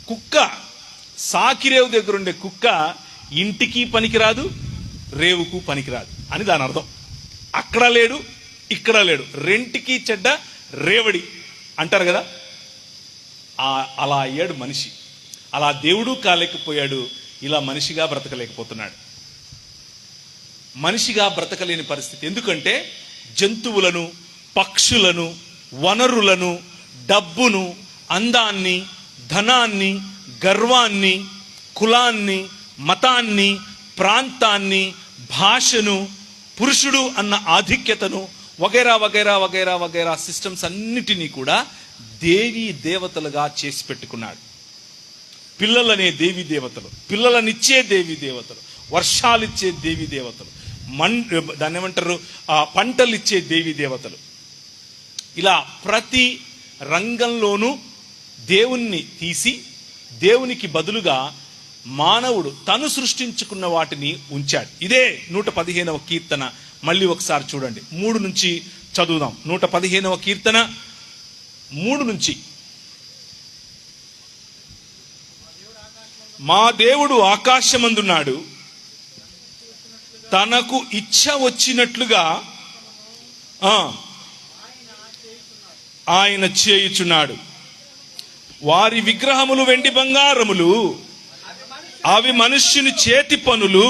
కుక్క, సాకిరేవు దగ్గర ఉండే కుక్క ఇంటికి పనికిరాదు, రేవుకు పనికిరాదు అని దాని అర్థం. అక్కడ లేడు, ఇక్కడ లేడు, రెంటికి చెడ్డ రేవడి అంటారు కదా. అలా అయ్యాడు మనిషి. అలా దేవుడు కాలేకపోయాడు, ఇలా మనిషిగా బ్రతకలేకపోతున్నాడు. మనిషిగా బ్రతకలేని పరిస్థితి. ఎందుకంటే జంతువులను, పక్షులను, వనరులను, డబ్బును, అందాన్ని, ధనాన్ని, గర్వాన్ని, కులాన్ని, మతాన్ని, ప్రాంతాన్ని, భాషను, పురుషుడు అన్న ఆధిక్యతను, వగైరా వగైరా వగైరా వగైరా సిస్టమ్స్ అన్నిటినీ కూడా దేవీ దేవతలుగా చేసి పెట్టుకున్నాడు. పిల్లలనే దేవీ దేవతలు, పిల్లలనిచ్చే దేవీ దేవతలు, వర్షాలిచ్చే దేవీ దేవతలు, దాన్ని ఏమంటారు, పంటలిచ్చే దేవీ దేవతలు. ఇలా ప్రతి రంగంలోనూ దేవుణ్ణి తీసి దేవునికి బదులుగా మానవుడు తను సృష్టించుకున్న వాటిని ఉంచాడు. ఇదే 115వ కీర్తన. మళ్ళీ ఒకసారి చూడండి, 3 నుంచి చదువుదాం. 115వ కీర్తన 3 నుంచి. మా దేవుడు ఆకాశమందున్నాడు, తనకు ఇచ్చ వచ్చినట్లుగా ఆయన చేయుచున్నాడు. వారి విగ్రహములు వెండి బంగారములు, అవి మనుష్యుని చేతి పనులు.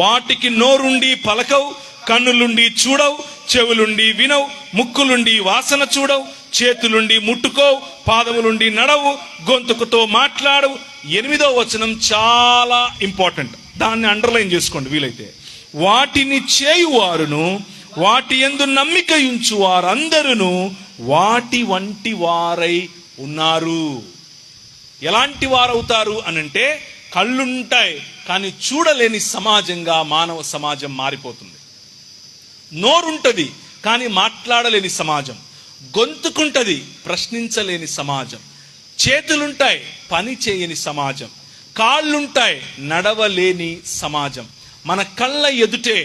వాటికి నోరుండి పలకవు, కన్నులుండి చూడవు, చెవులుండి వినవు, ముక్కులుండి వాసన చూడవు, చేతులుండి ముట్టుకోవు, పాదములుండి నడవు, గొంతుకుతో మాట్లాడవు. 8వ వచనం చాలా ఇంపార్టెంట్, దాన్ని అండర్లైన్ చేసుకోండి వీలైతే. వాటిని చేయువారును వాటి యందు నమ్మిక ఉంచు వారందరూ వాటి వంటి వారై ఉన్నారు. ఎలాంటి వారవుతారు అనంటే, కళ్ళుంటాయి కానీ చూడలేని సమాజంగా మానవ సమాజం మారిపోతుంది. నోరుంటది కానీ మాట్లాడలేని సమాజం, గొంతుకుంటది ప్రశ్నించలేని సమాజం, చేతులుంటాయి పని చేయని సమాజం, కాళ్ళుంటాయి నడవలేని సమాజం. మన కళ్ళ ఎదుటే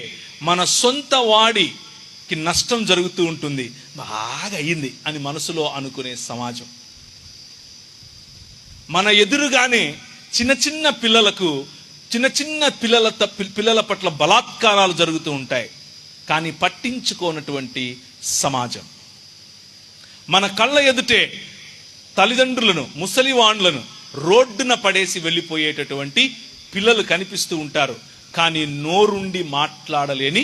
మన సొంత వాడికి నష్టం జరుగుతూ ఉంటుంది, బాగా అయింది అని మనసులో అనుకునే సమాజం. మన ఎదురుగానే చిన్న చిన్న పిల్లల పట్ల బలాత్కారాలు జరుగుతూ ఉంటాయి, కానీ పట్టించుకోనటువంటి సమాజం. మన కళ్ళ ఎదుటే తల్లిదండ్రులను, ముసలివాండ్లను రోడ్డున పడేసి వెళ్ళిపోయేటటువంటి పిల్లలు కనిపిస్తూ ఉంటారు, కానీ నోరుండి మాట్లాడలేని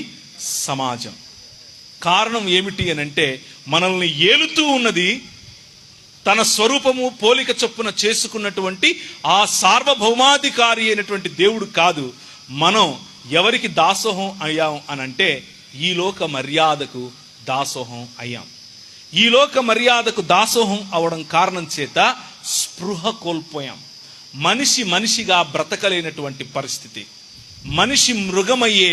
సమాజం. కారణం ఏమిటి అనంటే, మనల్ని ఏలుతూ ఉన్నది తన స్వరూపము పోలిక చొప్పున చేసుకున్నటువంటి ఆ సార్వభౌమాధికారి అయినటువంటి దేవుడు కాదు. మనం ఎవరికి దాసోహం అయ్యాం అనంటే, ఈ లోక మర్యాదకు దాసోహం అయ్యాం. ఈ లోక మర్యాదకు దాసోహం అవడం కారణం చేత స్పృహ కోల్పోయాం. మనిషిగా బ్రతకలేనటువంటి పరిస్థితి. మనిషి మృగమయ్యే,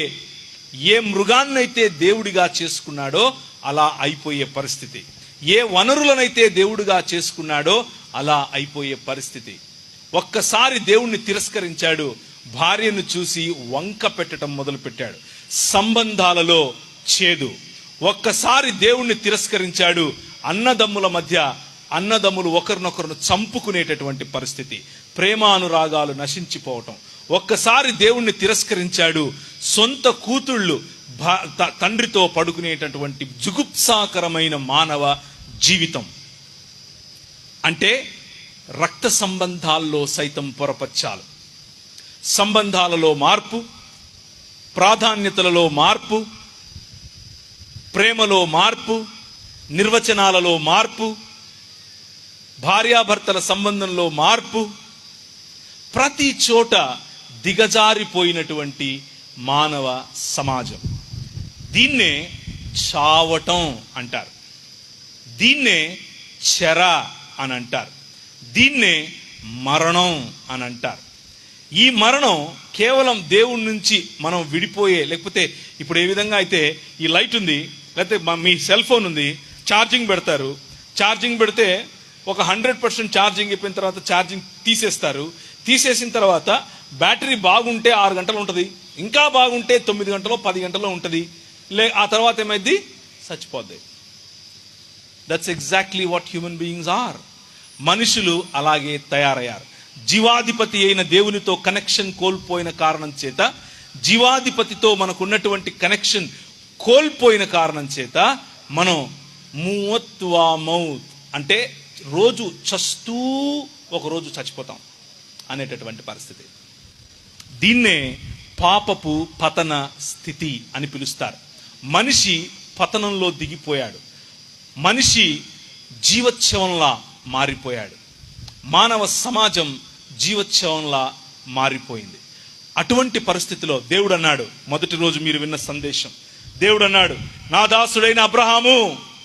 ఏ మృగాన్నైతే దేవుడిగా చేసుకున్నాడో అలా అయిపోయే పరిస్థితి. ఏ వనరులనైతే దేవుడిగా చేసుకున్నాడో అలా అయిపోయే పరిస్థితి. ఒక్కసారి దేవుణ్ణి తిరస్కరించాడు, భార్యను చూసి వంక పెట్టడం మొదలుపెట్టాడు, సంబంధాలలో చేదు. ఒక్కసారి దేవుణ్ణి తిరస్కరించాడు, అన్నదమ్ముల మధ్య అన్నదమ్ములు ఒకరినొకరును చంపుకునేటటువంటి పరిస్థితి, ప్రేమానురాగాలు నశించిపోవటం. ఒక్కసారి దేవుణ్ణి తిరస్కరించాడు, సొంత కూతుళ్ళు తండ్రితో పడుకునేటటువంటి జుగుప్సాకరమైన మానవ జీవితం. అంటే రక్త సంబంధాల్లో సైతం పొరపచ్చాలు. సంబంధాలలో మార్పు, ప్రాధాన్యతలలో మార్పు, ప్రేమలో మార్పు, నిర్వచనాలలో మార్పు, భార్యాభర్తల సంబంధంలో మార్పు, ప్రతి చోట దిగజారిపోయినటువంటి మానవ సమాజం. దీన్నే చావటం అంటారు, దీన్నే చెర అని అంటారు, దీన్నే మరణం అని అంటారు. ఈ మరణం కేవలం దేవుడి నుంచి మనం విడిపోయే, లేకపోతే ఇప్పుడు ఏ విధంగా అయితే ఈ లైట్ ఉంది, లేకపోతే మీ సెల్ ఫోన్ ఉంది, ఛార్జింగ్ పెడతారు, ఛార్జింగ్ పెడితే ఒక 100% ఛార్జింగ్ అయిపోయిన తర్వాత ఛార్జింగ్ తీసేస్తారు. తీసేసిన తర్వాత బ్యాటరీ బాగుంటే 6 గంటలు ఉంటుంది, ఇంకా బాగుంటే 9 గంటలో 10 గంటలో ఉంటుంది. ఆ తర్వాత ఏమైంది, చచ్చిపోద్ది. That's exactly what human beings are. మనుషులు అలాగే తయారయ్యారు. జీవాధిపతి అయిన దేవునితో కనెక్షన్ కోల్పోయిన కారణం చేత, జీవాధిపతితో మనకున్నటువంటి కనెక్షన్ కోల్పోయిన కారణం చేత మనం మూవత్ వా మౌత్ అంటే రోజు చస్తూ ఒకరోజు చచ్చిపోతాం అనేటటువంటి పరిస్థితి. దీన్నే పాపపు పతన స్థితి అని పిలుస్తారు. మనిషి పతనంలో దిగిపోయాడు, మనిషి జీవోత్సవంలా మారిపోయాడు, మానవ సమాజం జీవోత్సవంలా మారిపోయింది. అటువంటి పరిస్థితిలో దేవుడు అన్నాడు, మొదటి రోజు మీరు విన్న సందేశం, దేవుడు అన్నాడు, నా దాసుడైన అబ్రహాము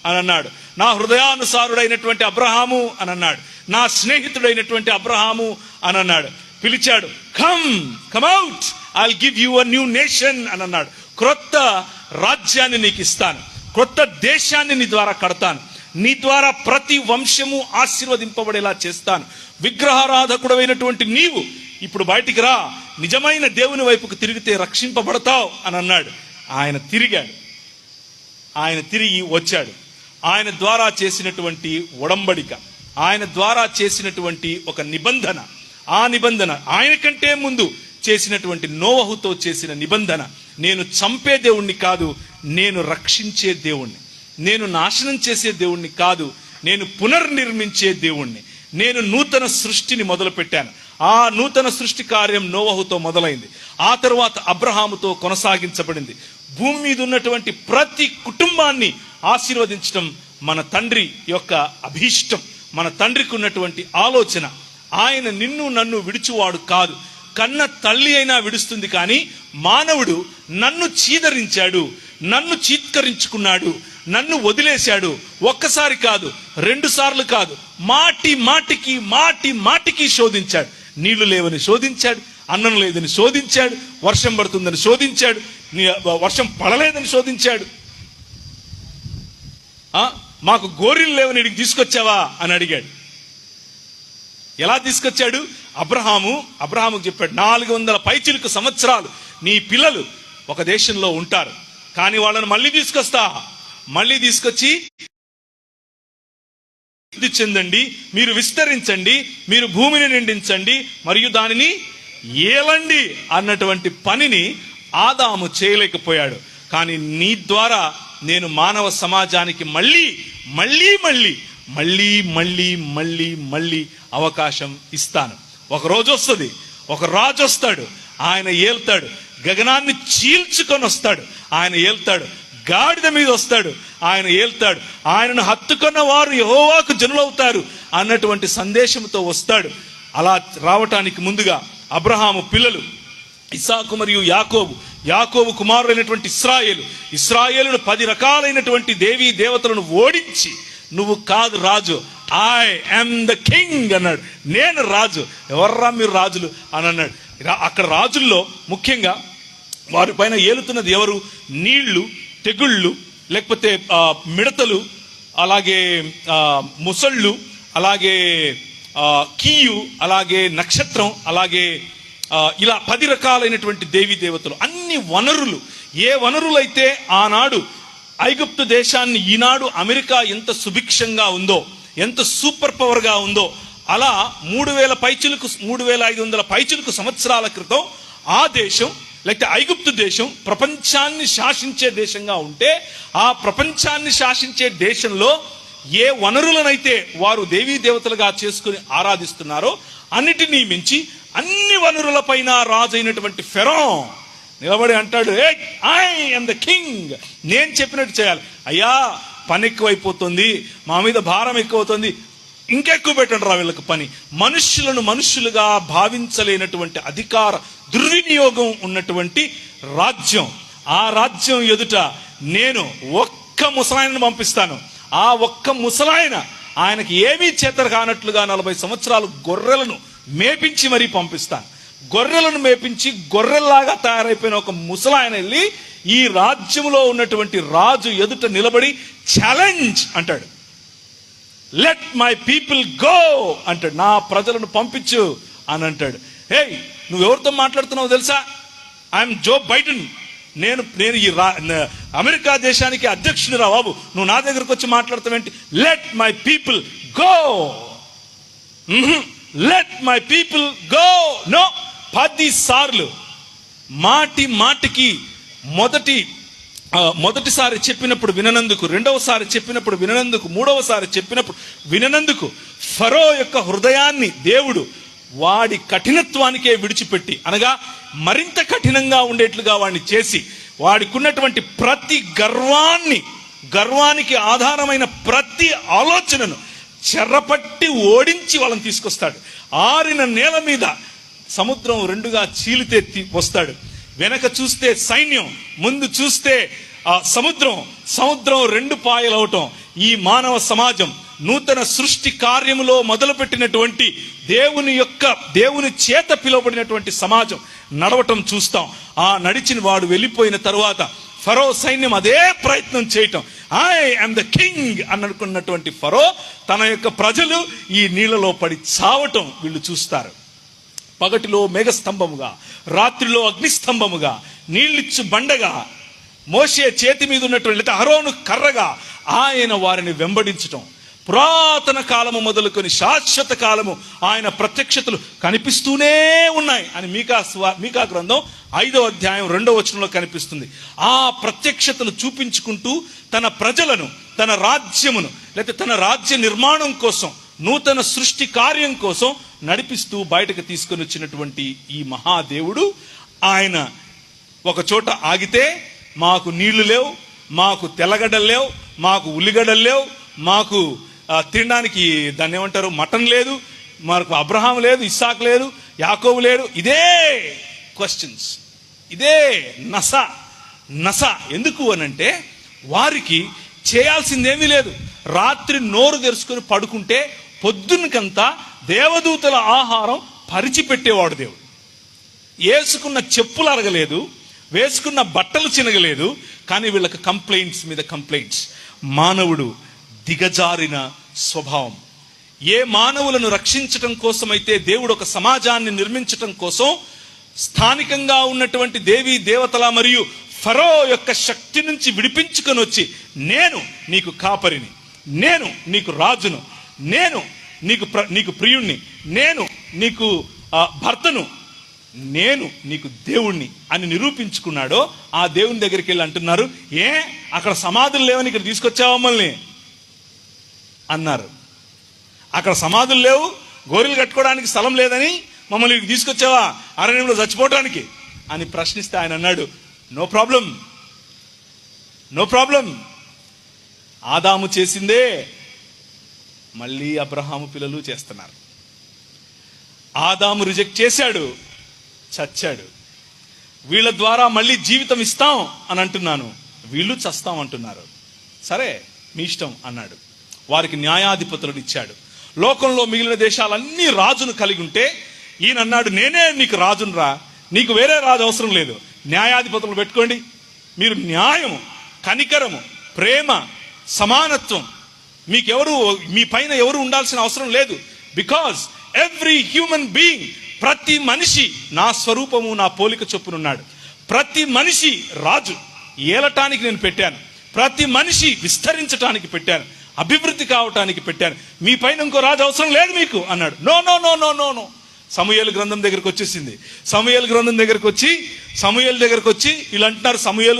అని అన్నాడు, నా హృదయానుసారుడైనటువంటి అబ్రహాము అని అన్నాడు, నా స్నేహితుడైనటువంటి అబ్రహాము అని అన్నాడు. పిలిచాడు, come out, I'll give you a new nation అని అన్నాడు. క్రొత్త రాజ్యాన్ని నీకు ఇస్తాను, క్రొత్త దేశాన్ని నీ ద్వారా కడతాను, నీ ద్వారా ప్రతి వంశము ఆశీర్వదింపబడేలా చేస్తాను. విగ్రహారాధకుడైనటువంటి నీవు ఇప్పుడు బయటికి రా, నిజమైన దేవుని వైపుకు తిరిగితే రక్షింపబడతావు అని అన్నాడు. ఆయన తిరిగాడు, ఆయన తిరిగి వచ్చాడు. ఆయన ద్వారా చేసినటువంటి ఒడంబడిక, ఆయన ద్వారా చేసినటువంటి ఒక నిబంధన, ఆ నిబంధన ఆయన కంటే ముందు చేసినటువంటి నోవహుతో చేసిన నిబంధన, నేను చంపే దేవుణ్ణి కాదు, నేను రక్షించే దేవుణ్ణి, నేను నాశనం చేసే దేవుణ్ణి కాదు, నేను పునర్నిర్మించే దేవుణ్ణి, నేను నూతన సృష్టిని మొదలు పెట్టాను. ఆ నూతన సృష్టి కార్యం నోవహుతో మొదలైంది, ఆ తర్వాత అబ్రహాముతో కొనసాగించబడింది. భూమి మీద ఉన్నటువంటి ప్రతి కుటుంబాన్ని ఆశీర్వదించడం మన తండ్రి యొక్క అభీష్టం, మన తండ్రికి ఉన్నటువంటి ఆలోచన. ఆయన నిన్ను నన్ను విడిచువాడు కాదు, కన్న తల్లి అయినా విడుస్తుంది, కానీ మానవుడు నన్ను చీదరించాడు, నన్ను చీత్కరించుకున్నాడు, నన్ను వదిలేశాడు. ఒక్కసారి కాదు, 2 సార్లు కాదు, మాటి మాటికి శోధించాడు. నీళ్లు లేవని శోధించాడు, అన్నం లేదని శోధించాడు, వర్షం పడుతుందని శోధించాడు, వర్షం పడలేదని శోధించాడు. మాకు గోరీలు లేవని ఇడికి తీసుకొచ్చావా అని అడిగాడు. ఎలా తీసుకొచ్చాడు? అబ్రహాముకు చెప్పాడు, 400 పైచిలుకు సంవత్సరాలు నీ పిల్లలు ఒక దేశంలో ఉంటారు, కానీ వాళ్ళని మళ్ళీ తీసుకొచ్చి వృద్ధి చెందండి, మీరు విస్తరించండి, మీరు భూమిని నిండించండి మరియు దానిని ఏలండి అన్నటువంటి పనిని ఆదాము చేయలేకపోయాడు. కానీ నీ ద్వారా నేను మానవ సమాజానికి మళ్ళీ అవకాశం ఇస్తాను. ఒక రోజు వస్తుంది, ఒక రాజు వస్తాడు, ఆయన ఏల్తాడు, గగనాన్ని చీల్చుకొని వస్తాడు, ఆయన ఏల్తాడు, గాడిద మీద వస్తాడు, ఆయన ఏల్తాడు, ఆయనను హత్తుకున్న వారు యెహోవాకు జనులవుతారు అన్నటువంటి సందేశంతో వస్తాడు. అలా రావటానికి ముందుగా అబ్రహాము పిల్లలు ఇస్సాకు మరియు యాకోబు కుమారులైనటువంటి ఇశ్రాయేలును 10 రకాలైనటువంటి దేవీ దేవతలను ఓడించి, నువ్వు కాదు రాజు, ఐ యామ్ ద కింగ్ అన్నాడు. నేను రాజు, ఎవర్రా మీరు రాజులు అని అన్నాడు. అక్కడ రాజుల్లో ముఖ్యంగా వారి పైన ఏలుతున్నది ఎవరు? నీళ్లు, తెగుళ్ళు, లేకపోతే మిడతలు, అలాగే ముసళ్ళు, అలాగే కీయు, అలాగే నక్షత్రం, అలాగే ఇలా 10 రకాలైనటువంటి దేవీ దేవతలు. అన్ని వనరులు, ఏ వనరులైతే ఆనాడు ఐగుప్తు దేశాన్ని ఈనాడు అమెరికా ఎంత సుభిక్షంగా ఉందో, ఎంత సూపర్ పవర్ గా ఉందో, అలా 3500 పైచిలుకు సంవత్సరాల క్రితం ఆ దేశం, లేకపోతే ఐగుప్తు దేశం ప్రపంచాన్ని శాసించే దేశంగా ఉంటే, ఆ ప్రపంచాన్ని శాసించే దేశంలో ఏ వనరులనైతే వారు దేవీ దేవతలుగా చేసుకుని ఆరాధిస్తున్నారో అన్నిటినీ మించి అన్ని వనరుల పైన రాజు అయినటువంటి ఫెరో నిలబడి అంటాడు, ఐ యామ్ ద కింగ్, నేను చెప్పినట్టు చేయాలి. అయ్యా పని ఎక్కువైపోతుంది, మా మీద భారం ఎక్కువవుతుంది, ఇంకెక్కువ పెట్టండి రా వీళ్ళకి పని. మనుష్యులను మనుష్యులుగా భావించలేనటువంటి అధికార దుర్వినియోగం ఉన్నటువంటి రాజ్యం, ఆ రాజ్యం ఎదుట నేను ఒక్క ముసలాయనను పంపిస్తాను. ఆ ఒక్క ముసలాయన ఆయనకి ఏమీ చేతరు కానట్లుగా 40 సంవత్సరాలు గొర్రెలను మేపించి మరీ పంపిస్తాను. గొర్రెలను మేపించి గొర్రెల్లాగా తయారైపోయిన ఒక ముసలాయన వెళ్ళి ఈ రాజ్యంలో ఉన్నటువంటి రాజు ఎదుట నిలబడి ఛాలెంజ్ అంటాడు. లెట్ మై పీపుల్ గో అంటాడు, నా ప్రజలను పంపించు అని అంటాడు. హే, నువ్వెవరితో మాట్లాడుతున్నావు తెలుసా? ఐఎమ్ జో బైడెన్, నేను ఈ అమెరికా దేశానికి అధ్యక్షుని రా బాబు, నువ్వు నా దగ్గరకు వచ్చి మాట్లాడతావేంటి? Let my people go. Let my people go. No, 10 సార్లు మాటికి మొదటిసారి చెప్పినప్పుడు విననందుకు, రెండవసారి చెప్పినప్పుడు విననందుకు, మూడవసారి చెప్పినప్పుడు విననందుకు ఫరో యొక్క హృదయాన్ని దేవుడు వాడి కఠినత్వానికే విడిచిపెట్టి, అనగా మరింత కఠినంగా ఉండేట్లుగా వాడిని చేసి, వాడికున్నటువంటి ప్రతి గర్వానికి ఆధారమైన ప్రతి ఆలోచనను చెరపట్టి ఓడించి వాళ్ళని తీసుకొస్తాడు. ఆరిన నేల మీద సముద్రం 2గా చీలితే వస్తాడు. వెనక చూస్తే సైన్యం, ముందు చూస్తే సముద్రం 2 పాయలవటం. ఈ మానవ సమాజం నూతన సృష్టి కార్యములో మొదలుపెట్టినటువంటి దేవుని చేత పిలువబడినటువంటి సమాజం నడవటం చూస్తాం. ఆ నడిచిన వాడు వెళ్ళిపోయిన తరువాత ఫరో సైన్యం అదే ప్రయత్నం చేయటం. ఐ యామ్ ద కింగ్ అని అనుకున్నటువంటి ఫరో తన యొక్క ప్రజలు ఈ నీళ్లలో పడి చావటం వీళ్ళు చూస్తారు. పగటిలో మేఘస్తంభముగా, రాత్రిలో అగ్నిస్తంభముగా, నీళ్ళిచ్చు బండగా, మోషే చేతి మీద ఉన్నటువంటి అహరోను కర్రగా ఆయన వారిని వెంబడించటం. పురాతన కాలము మొదలుకొని శాశ్వత కాలము ఆయన ప్రత్యక్షతలు కనిపిస్తూనే ఉన్నాయి అని మీకా గ్రంథం 5వ అధ్యాయం 2వ వచనంలో కనిపిస్తుంది. ఆ ప్రత్యక్షతను చూపించుకుంటూ తన ప్రజలను, తన రాజ్యమును, లేకపోతే తన రాజ్య నిర్మాణం కోసం, నూతన సృష్టి కార్యం కోసం నడిపిస్తూ బయటకు తీసుకొని వచ్చినటువంటి ఈ మహాదేవుడు, ఆయన ఒక చోట ఆగితే మాకు నీళ్లు లేవు, మాకు తెల్లగడ్డలు లేవు, మాకు ఉల్లిగడ్డలు లేవు, మాకు తినడానికి దాన్ని ఏమంటారు మటన్ లేదు, మనకు అబ్రహాం లేదు, ఇస్సాకు లేదు, యాకోబు లేడు. ఇదే క్వశ్చన్స్, ఇదే నస. ఎందుకు అనంటే వారికి చేయాల్సిందేమీ లేదు. రాత్రి నోరు తెరుచుకొని పడుకుంటే పొద్దునకంతా దేవదూతల ఆహారం పరిచిపెట్టేవాడు దేవుడు. వేసుకున్న చెప్పులు అరగలేదు, వేసుకున్న బట్టలు చినగలేదు. కానీ వీళ్ళకి కంప్లైంట్స్ మీద కంప్లైంట్స్. మానవుడు దిగజారిన స్వభావం. ఏ మానవులను రక్షించటం కోసమైతే దేవుడు ఒక సమాజాన్ని నిర్మించటం కోసం స్థానికంగా ఉన్నటువంటి దేవీ దేవతల మరియు ఫరో యొక్క శక్తి నుంచి విడిపించుకొని వచ్చి, నేను నీకు కాపరిని, నేను నీకు రాజును, నేను నీకు ప్రియుణ్ణి, నేను నీకు భర్తను, నేను నీకు దేవుణ్ణి అని నిరూపించుకున్నాడో ఆ దేవుని దగ్గరికి వెళ్ళి అంటున్నారు, అక్కడ సమాధులు లేవని ఇక్కడ తీసుకొచ్చావా మమ్మల్ని అన్నారు. అక్కడ సమాధులు లేవు, గోరీలు కట్టుకోవడానికి స్థలం లేదని మమ్మల్ని తీసుకొచ్చావా అరణ్యంలో చచ్చిపోవటానికి అని ప్రశ్నిస్తే ఆయన అన్నాడు, నో ప్రాబ్లం. ఆదాము చేసిందే మళ్ళీ అబ్రహాము పిల్లలు చేస్తున్నారు. ఆదాము రిజెక్ట్ చేశాడు, చచ్చాడు. వీళ్ళ ద్వారా మళ్ళీ జీవితం ఇస్తాం అని అంటున్నాను, వీళ్ళు చస్తాం అంటున్నారు. సరే మీ ఇష్టం అన్నాడు. వారికి న్యాయాధిపతులను ఇచ్చాడు. లోకంలో మిగిలిన దేశాలన్నీ రాజును కలిగి ఉంటే ఈయన అన్నాడు, నేనే నీకు రాజును రా, నీకు వేరే రాజు అవసరం లేదు, న్యాయాధిపతులను పెట్టుకోండి. మీరు న్యాయము, కనికరము, ప్రేమ, సమానత్వం, మీ పైన ఎవరు ఉండాల్సిన అవసరం లేదు. బికాజ్ ఎవ్రీ హ్యూమన్ బీయింగ్, ప్రతి మనిషి నా స్వరూపము నా పోలిక చొప్పునున్నాడు. ప్రతి మనిషి రాజు ఏలటానికి నేను పెట్టాను, ప్రతి మనిషి విస్తరించటానికి పెట్టాను, అభివృద్ధి కావటానికి పెట్టాను. మీ పైన ఇంకో రాజు అవసరం లేదు మీకు అన్నాడు. No no no no no no సమూయేలు గ్రంథం దగ్గరకు వచ్చేసింది. సమూయేలు గ్రంథం దగ్గరకు వచ్చి ఇలా అంటున్నారు,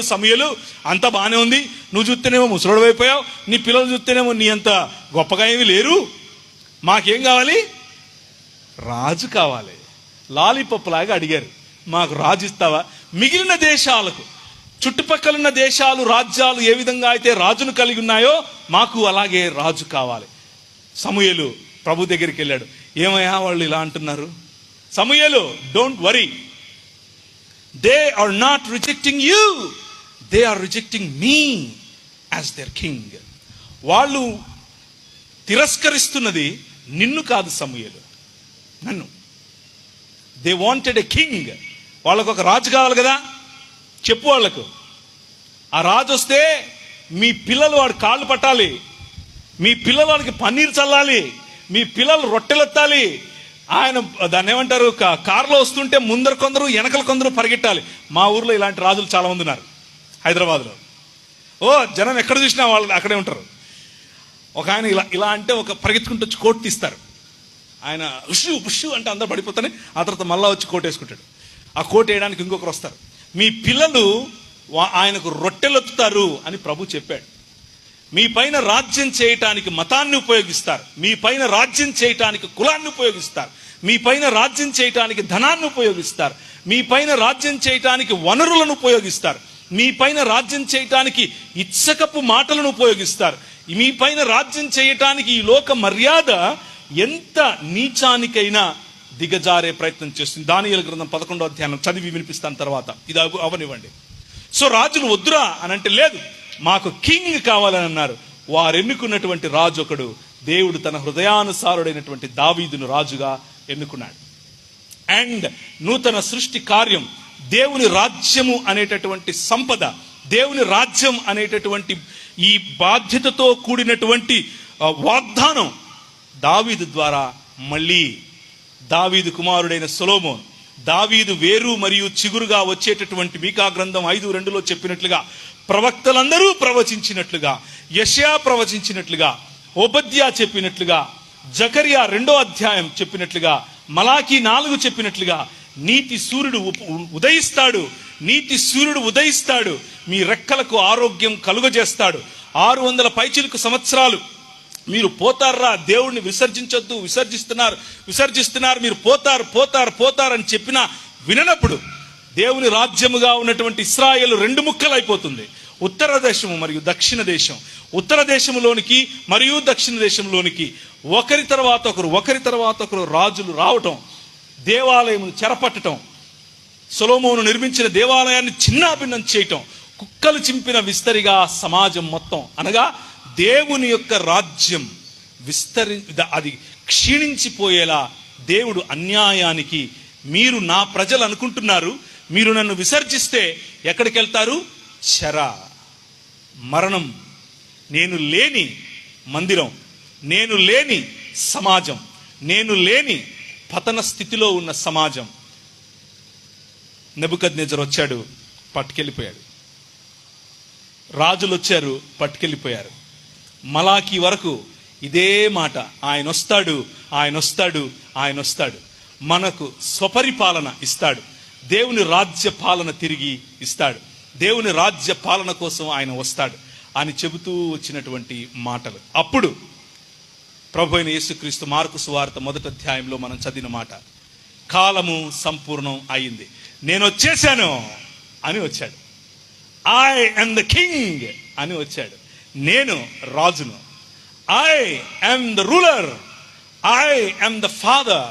సమూయేలు అంతా బాగానే ఉంది, నువ్వు చూస్తేనేమో ముసలోడు అయిపోయావు, నీ పిల్లలు చూస్తేనేమో నీ అంత గొప్పగా ఏమీ లేరు, మాకేం కావాలి? రాజు కావాలి. లాలీపప్ లాగా అడిగారు, మాకు రాజు ఇస్తావా? మిగిలిన దేశాలకు, చుట్టుపక్కలున్న దేశాలు, రాజ్యాలు ఏ విధంగా అయితే రాజును కలిగి ఉన్నాయో మాకు అలాగే రాజు కావాలి. సమూయేలు ప్రభు దగ్గరికి వెళ్ళాడు. ఏమయ్యా వాళ్ళు ఇలా అంటున్నారు? సమూయేలు, don't worry, they are not rejecting you, they are rejecting me as their king. వాళ్ళు తిరస్కరిస్తున్నది నిన్ను కాదు సమూయేలు, నన్ను. They wanted a king. వాళ్ళకు ఒక రాజు కావాలి కదా, చెప్పు వాళ్లకు. ఆ రాజు వస్తే మీ పిల్లలు వాడి కాళ్ళు పట్టాలి, మీ పిల్లలు వాడికి పన్నీరు చల్లాలి, మీ పిల్లలు రొట్టెలెత్తాలి. ఆయన దాన్ని ఏమంటారు, కారులో వస్తుంటే ముందర కొందరు వెనకల కొందరు పరిగెట్టాలి. మా ఊర్లో ఇలాంటి రాజులు చాలా మంది ఉన్నారు హైదరాబాద్లో. జనం ఎక్కడ చూసినా వాళ్ళు అక్కడే ఉంటారు. ఒక ఆయన ఇలా అంటే ఒక పరిగెత్తుకుంటూ వచ్చి కోట్ తీస్తారు. ఆయన ఉషు ఉషు అంటే అందరు పడిపోతానే ఆ తర్వాత మళ్ళా వచ్చి కోట్ వేసుకుంటాడు. ఆ కోట్ వేయడానికి ఇంకొకరు వస్తారు. మీ పిల్లలు ఆయనకు రొట్టెలొత్తుతారు అని ప్రభు చెప్పాడు. మీ పైన రాజ్యం చేయటానికి మతాన్ని ఉపయోగిస్తారు, మీ పైన రాజ్యం చేయటానికి కులాన్ని ఉపయోగిస్తారు, మీ పైన రాజ్యం చేయటానికి ధనాన్ని ఉపయోగిస్తారు, మీ పైన రాజ్యం చేయటానికి వనరులను ఉపయోగిస్తారు, మీ పైన రాజ్యం చేయటానికి ఇచ్చకపు మాటలను ఉపయోగిస్తారు, మీ పైన రాజ్యం చేయటానికి ఈ లోక మర్యాద ఎంత నీచానికైనా దిగజారే ప్రయత్నం చేస్తుంది. దానియేలు గ్రంథం 11వ అధ్యాయం చదివి వినిపిస్తాను తర్వాత. ఇది అవనివ్వండి. సో రాజులు వద్దురా అని అంటే లేదు, మాకు కింగ్ కావాలని అన్నారు. వారు ఎన్నుకున్నటువంటి రాజు ఒకడు. దేవుడు తన హృదయానుసారుడైనటువంటి దావీదును రాజుగా ఎన్నుకున్నాడు. అండ్ నూతన సృష్టి కార్యం, దేవుని రాజ్యము అనేటటువంటి సంపద, దేవుని రాజ్యం అనేటటువంటి ఈ బాధ్యతతో కూడినటువంటి వాగ్దానం దావీదు ద్వారా మళ్ళీ దావీదు కుమారుడైన సొలొమోను, దావీదు వేరు మరియు చిగురుగా వచ్చేటటువంటి మీకా గ్రంథం 5:2 చెప్పినట్లుగా, ప్రవక్తలందరూ ప్రవచించినట్లుగా, యెషయా ప్రవచించినట్లుగా, ఓబద్యా చెప్పినట్లుగా, జకరియా 2వ అధ్యాయం చెప్పినట్లుగా, మలాకీ 4 చెప్పినట్లుగా నీతి సూర్యుడు ఉదయిస్తాడు, నీతి సూర్యుడు ఉదయిస్తాడు, మీ రెక్కలకు ఆరోగ్యం కలుగజేస్తాడు. 600 పైచిలుకు సంవత్సరాలు మీరు పోతారా, దేవుణ్ణి విసర్జించొద్దు, విసర్జిస్తున్నారు, మీరు పోతారు అని చెప్పినా విననప్పుడు దేవుని రాజ్యముగా ఉన్నటువంటి ఇశ్రాయేలు 2 ముక్కలైపోతుంది. ఉత్తర దేశము మరియు దక్షిణ దేశం. ఉత్తర దేశంలోనికి మరియు దక్షిణ దేశంలోనికి ఒకరి తర్వాత ఒకరు రాజులు రావటం, దేవాలయమును చెరపట్టడం, సొలొమోను నిర్మించిన దేవాలయాన్ని చిన్నాభిన్నం చేయటం, కుక్కలు చింపిన విస్తరిగా సమాజం మొత్తం, అనగా దేవుని యొక్క రాజ్యం అది క్షీణించిపోయేలా దేవుడు అన్యాయానికి, మీరు నా ప్రజలు అనుకుంటున్నారు, మీరు నన్ను విసర్జిస్తే ఎక్కడికి వెళ్తారు? చెర, మరణం. నేను లేని మందిరం, నేను లేని సమాజం, నేను లేని పతన స్థితిలో ఉన్న సమాజం. నెబుకద్నెజరు వచ్చాడు, పట్టుకెళ్ళిపోయాడు. రాజులు వచ్చారు, పట్టుకెళ్ళిపోయారు. మలాకీ వరకు ఇదే మాట, ఆయన వస్తాడు, మనకు స్వపరిపాలన ఇస్తాడు, దేవుని రాజ్య పాలన తిరిగి ఇస్తాడు, దేవుని రాజ్య పాలన కోసం ఆయన వస్తాడు అని చెబుతూ వచ్చినటువంటి మాటలు. అప్పుడు ప్రభు అయిన యేసుక్రీస్తు మార్కు సువార్త 1వ అధ్యాయంలో మనం చదివిన మాట, కాలము సంపూర్ణం అయింది, నేను వచ్చేసాను అని వచ్చాడు. ఐ యామ్ ద కింగ్ అని వచ్చాడు. నేను రాజును. I am the ruler, I am the father,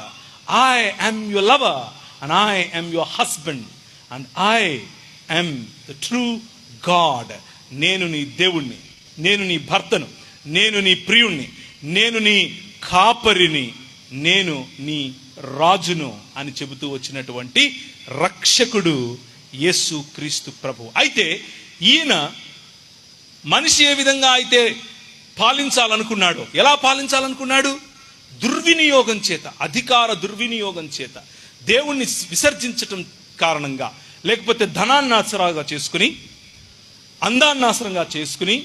I am your lover and I am your husband and I am the true God. నేను నీ దేవుణ్ణి, నేను నీ భర్తను, నేను నీ ప్రియుణ్ణి, నేను నీ కాపరిని, నేను నీ రాజును అని చెబుతూ వచ్చినటువంటి రక్షకుడు యేసు క్రీస్తు ప్రభు. అయితే ఈయన మనిషి ఏ విధంగా అయితే పాలించాలనుకున్నాడో, ఎలా పాలించాలనుకున్నాడు? దుర్వినియోగం చేత, అధికార దుర్వినియోగం చేత, దేవుణ్ణి విసర్జించటం కారణంగా, లేకపోతే ధనాన్ని ఆసరాగా చేసుకుని, అందాన్ని ఆసరంగా చేసుకుని,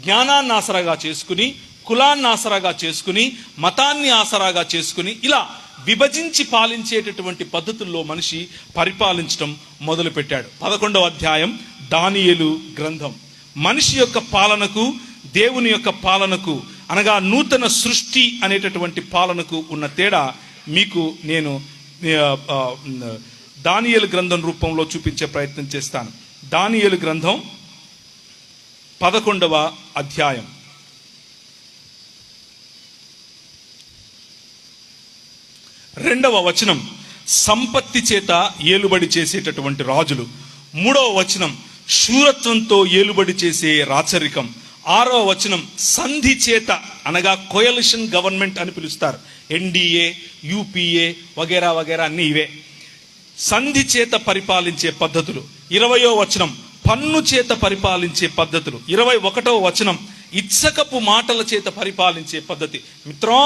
జ్ఞానాన్ని ఆసరాగా చేసుకుని, కులాన్ని ఆసరాగా చేసుకుని, మతాన్ని ఆసరాగా చేసుకుని, ఇలా విభజించి పాలించేటటువంటి పద్ధతుల్లో మనిషి పరిపాలించడం మొదలుపెట్టాడు. 11వ అధ్యాయం దానియేలు గ్రంథం. మనిషి యొక్క పాలనకు, దేవుని యొక్క పాలనకు, అనగా నూతన సృష్టి అనేటటువంటి పాలనకు ఉన్న తేడా మీకు నేను దానియేలు గ్రంథం రూపంలో చూపించే ప్రయత్నం చేస్తాను. దానియేలు గ్రంథం 11వ అధ్యాయం 2వ వచనం, సంపత్తి చేత ఏలుబడి చేసేటటువంటి రాజులు. 3వ వచనం, శూరత్వంతో ఏలుబడి చేసే రాచరికం. 6వ వచనం, సంధి చేత, అనగా కోయలిషన్ గవర్నమెంట్ అని పిలుస్తారు, ఎన్డీఏ, యూపీఏ వగేరా వగేరా అన్ని ఇవే. సంధి చేత పరిపాలించే పద్ధతులు. 20వ వచనం, పన్ను చేత పరిపాలించే పద్ధతులు. 21వ వచనం, ఇచ్చకపు మాటల చేత పరిపాలించే పద్ధతి. మిత్రం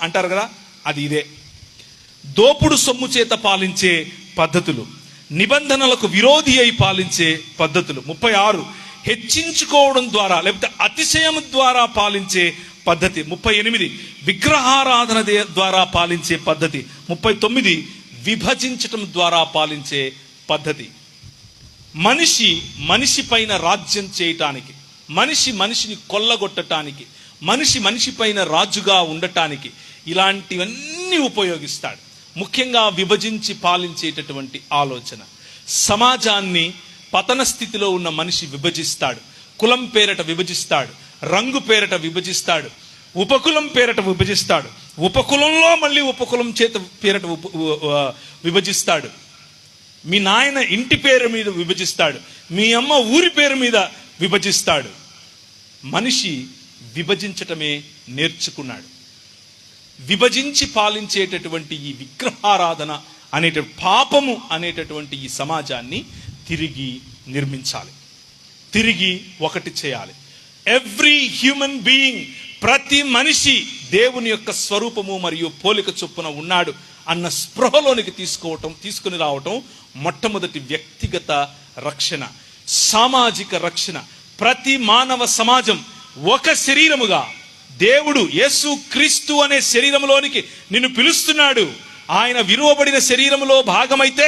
అంటారు కదా, అది ఇదే. దోపుడు సొమ్ము చేత పాలించే పద్ధతులు, నిబంధనలకు విరోధి అయి పాలించే పద్ధతులు. 36, హెచ్చించుకోవడం ద్వారా లేకపోతే అతిశయం ద్వారా పాలించే పద్ధతి. 38, విగ్రహారాధన ద్వారా పాలించే పద్ధతి. 39 విభజించటం ద్వారా పాలించే పద్ధతి. మనిషి పైన రాజ్యం చేయటానికి, మనిషిని కొల్లగొట్టడానికి, మనిషి పైన రాజుగా ఉండటానికి ఇలాంటివన్నీ ఉపయోగిస్తాడు. ముఖ్యంగా విభజించి పాలించేటటువంటి ఆలోచన. సమాజాన్ని పతన స్థితిలో ఉన్న మనిషి విభజిస్తాడు. కులం పేరట విభజిస్తాడు, రంగు పేరట విభజిస్తాడు, ఉపకులం పేరట విభజిస్తాడు, ఉపకులంలో మళ్ళీ ఉపకులం చేత పేరట విభజిస్తాడు. మీ నాయన ఇంటి పేరు మీద విభజిస్తాడు, మీ అమ్మ ఊరి పేరు మీద విభజిస్తాడు. మనిషి విభజించటమే నేర్చుకున్నాడు. విభజించి పాలించేటటువంటి ఈ విగ్రహారాధన పాపము అనేటటువంటి ఈ సమాజాన్ని తిరిగి నిర్మించాలి, తిరిగి ఒకటి చేయాలి. ఎవ్రీ హ్యూమన్ బీయింగ్, ప్రతి మనిషి దేవుని యొక్క స్వరూపము మరియు పోలిక చొప్పున ఉన్నాడు అన్న స్పృహలోనికి తీసుకుని రావటం మొట్టమొదటి వ్యక్తిగత రక్షణ. సామాజిక రక్షణ. ప్రతి మానవ సమాజం ఒక శరీరముగా దేవుడు యేసు క్రీస్తు అనే శరీరంలోనికి నిన్ను పిలుస్తున్నాడు. ఆయన విరువబడిన శరీరంలో భాగమైతే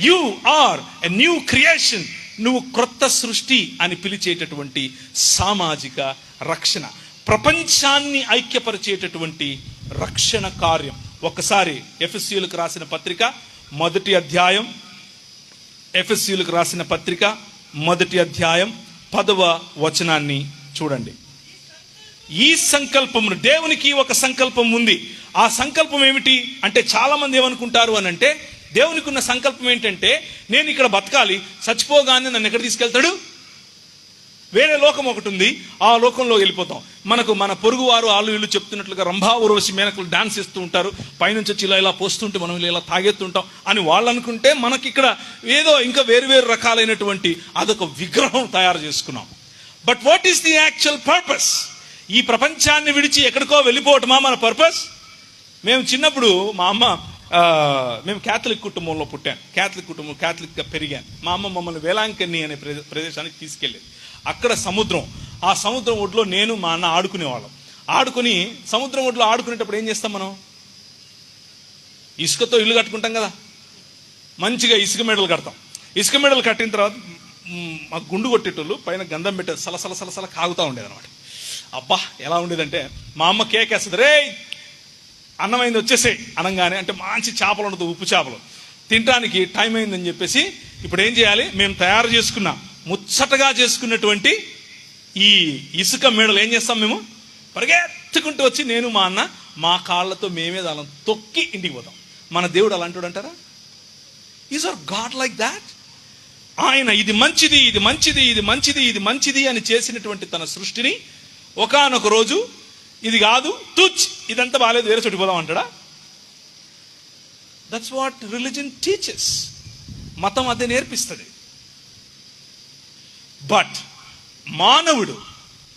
you are a new creation, నువ్వు క్రొత్త సృష్టి అని పిలిచేటటువంటి సామాజిక రక్షణ. ప్రపంచాన్ని ఐక్యపరిచేటటువంటి రక్షణ కార్యం. ఒక్కసారి ఎఫెసీయులకు రాసిన పత్రిక 1వ అధ్యాయం, ఎఫెసీయులకు రాసిన పత్రిక 1వ అధ్యాయం 10వ వచనాన్ని చూడండి. ఈ సంకల్పమును, దేవునికి ఒక సంకల్పం ఉంది. ఆ సంకల్పం ఏమిటి అంటే, చాలా మంది ఏమనుకుంటారు అని అంటే, దేవునికి ఉన్న సంకల్పం ఏంటంటే, నేను ఇక్కడ బతకాలి, చచ్చిపోగానే నన్ను ఎక్కడ తీసుకెళ్తాడు, వేరే లోకం ఒకటి ఉంది, ఆ లోకంలో వెళ్ళిపోతాం. మన పొరుగు వారు వాళ్ళు వీళ్ళు చెప్తున్నట్లుగా రంభా ఉర్వశి మేనకులు డాన్స్ చేస్తూ ఉంటారు, పైనుంచి వచ్చి ఇలా పోస్తుంటే మనం ఇలా తాగెత్తుంటాం అని వాళ్ళు అనుకుంటే, మనకి ఇక్కడ ఏదో ఇంకా వేరు రకాలైనటువంటి అదొక విగ్రహం తయారు చేసుకున్నాం. But what is the actual purpose? ఈ ప్రపంచాన్ని విడిచి ఎక్కడికో వెళ్ళిపోవటమా మన పర్పస్? మేము చిన్నప్పుడు మా అమ్మ, మేము క్యాథలిక్ కుటుంబంలో పుట్టాను, క్యాథలిక్గా పెరిగాను. మా అమ్మ మమ్మల్ని వేలాంకన్ని అనే ప్రదేశానికి తీసుకెళ్ళేది. అక్కడ సముద్రం, ఆ సముద్రం ఒడ్లో నేను మా అన్న ఆడుకునేవాళ్ళం. ఆడుకుని సముద్రం ఒడ్లో ఆడుకునేటప్పుడు ఏం చేస్తాం మనం? ఇసుకతో ఇల్లు కట్టుకుంటాం కదా, మంచిగా ఇసుక మెడలు కడతాం. ఇసుక మెడలు కట్టిన తర్వాత మా గుండు కొట్టేటోళ్ళు పైన గంధం పెట్టేది, సలసల కాగుతూ ఉండేది అనమాట. అబ్బా ఎలా ఉండేదంటే, మా అమ్మ కేకేస్తుంది, రే అన్నమైంది వచ్చేసాయి అనగానే, అంటే మంచి చేపలు ఉండదు, ఉప్పు చేపలు తినడానికి టైం అయిందని చెప్పేసి ఇప్పుడు ఏం చేయాలి, మేము తయారు చేసుకున్నాం ముచ్చటగా చేసుకున్నటువంటి ఈ ఇసుక మేడలు ఏం చేస్తాం, మేము పరిగెత్తుకుంటూ వచ్చి నేను మా అన్న మా కాళ్ళతో మేమే దాని తొక్కి ఇంటికి పోతాం. మన దేవుడు అలాంటి అంటారా? Is our God like that? ఆయన ఇది మంచిది, ఇది మంచిది, ఇది మంచిది, ఇది మంచిది అని చేసినటువంటి తన సృష్టిని ఒకానొక రోజు ఇది కాదు, తుచ్, ఇదంతా బాగాలేదు, వేరే చోటు పోదాం అంటాడా? That's what religion teaches. మతం అదే నేర్పిస్తుంది. బట్ మానవుడు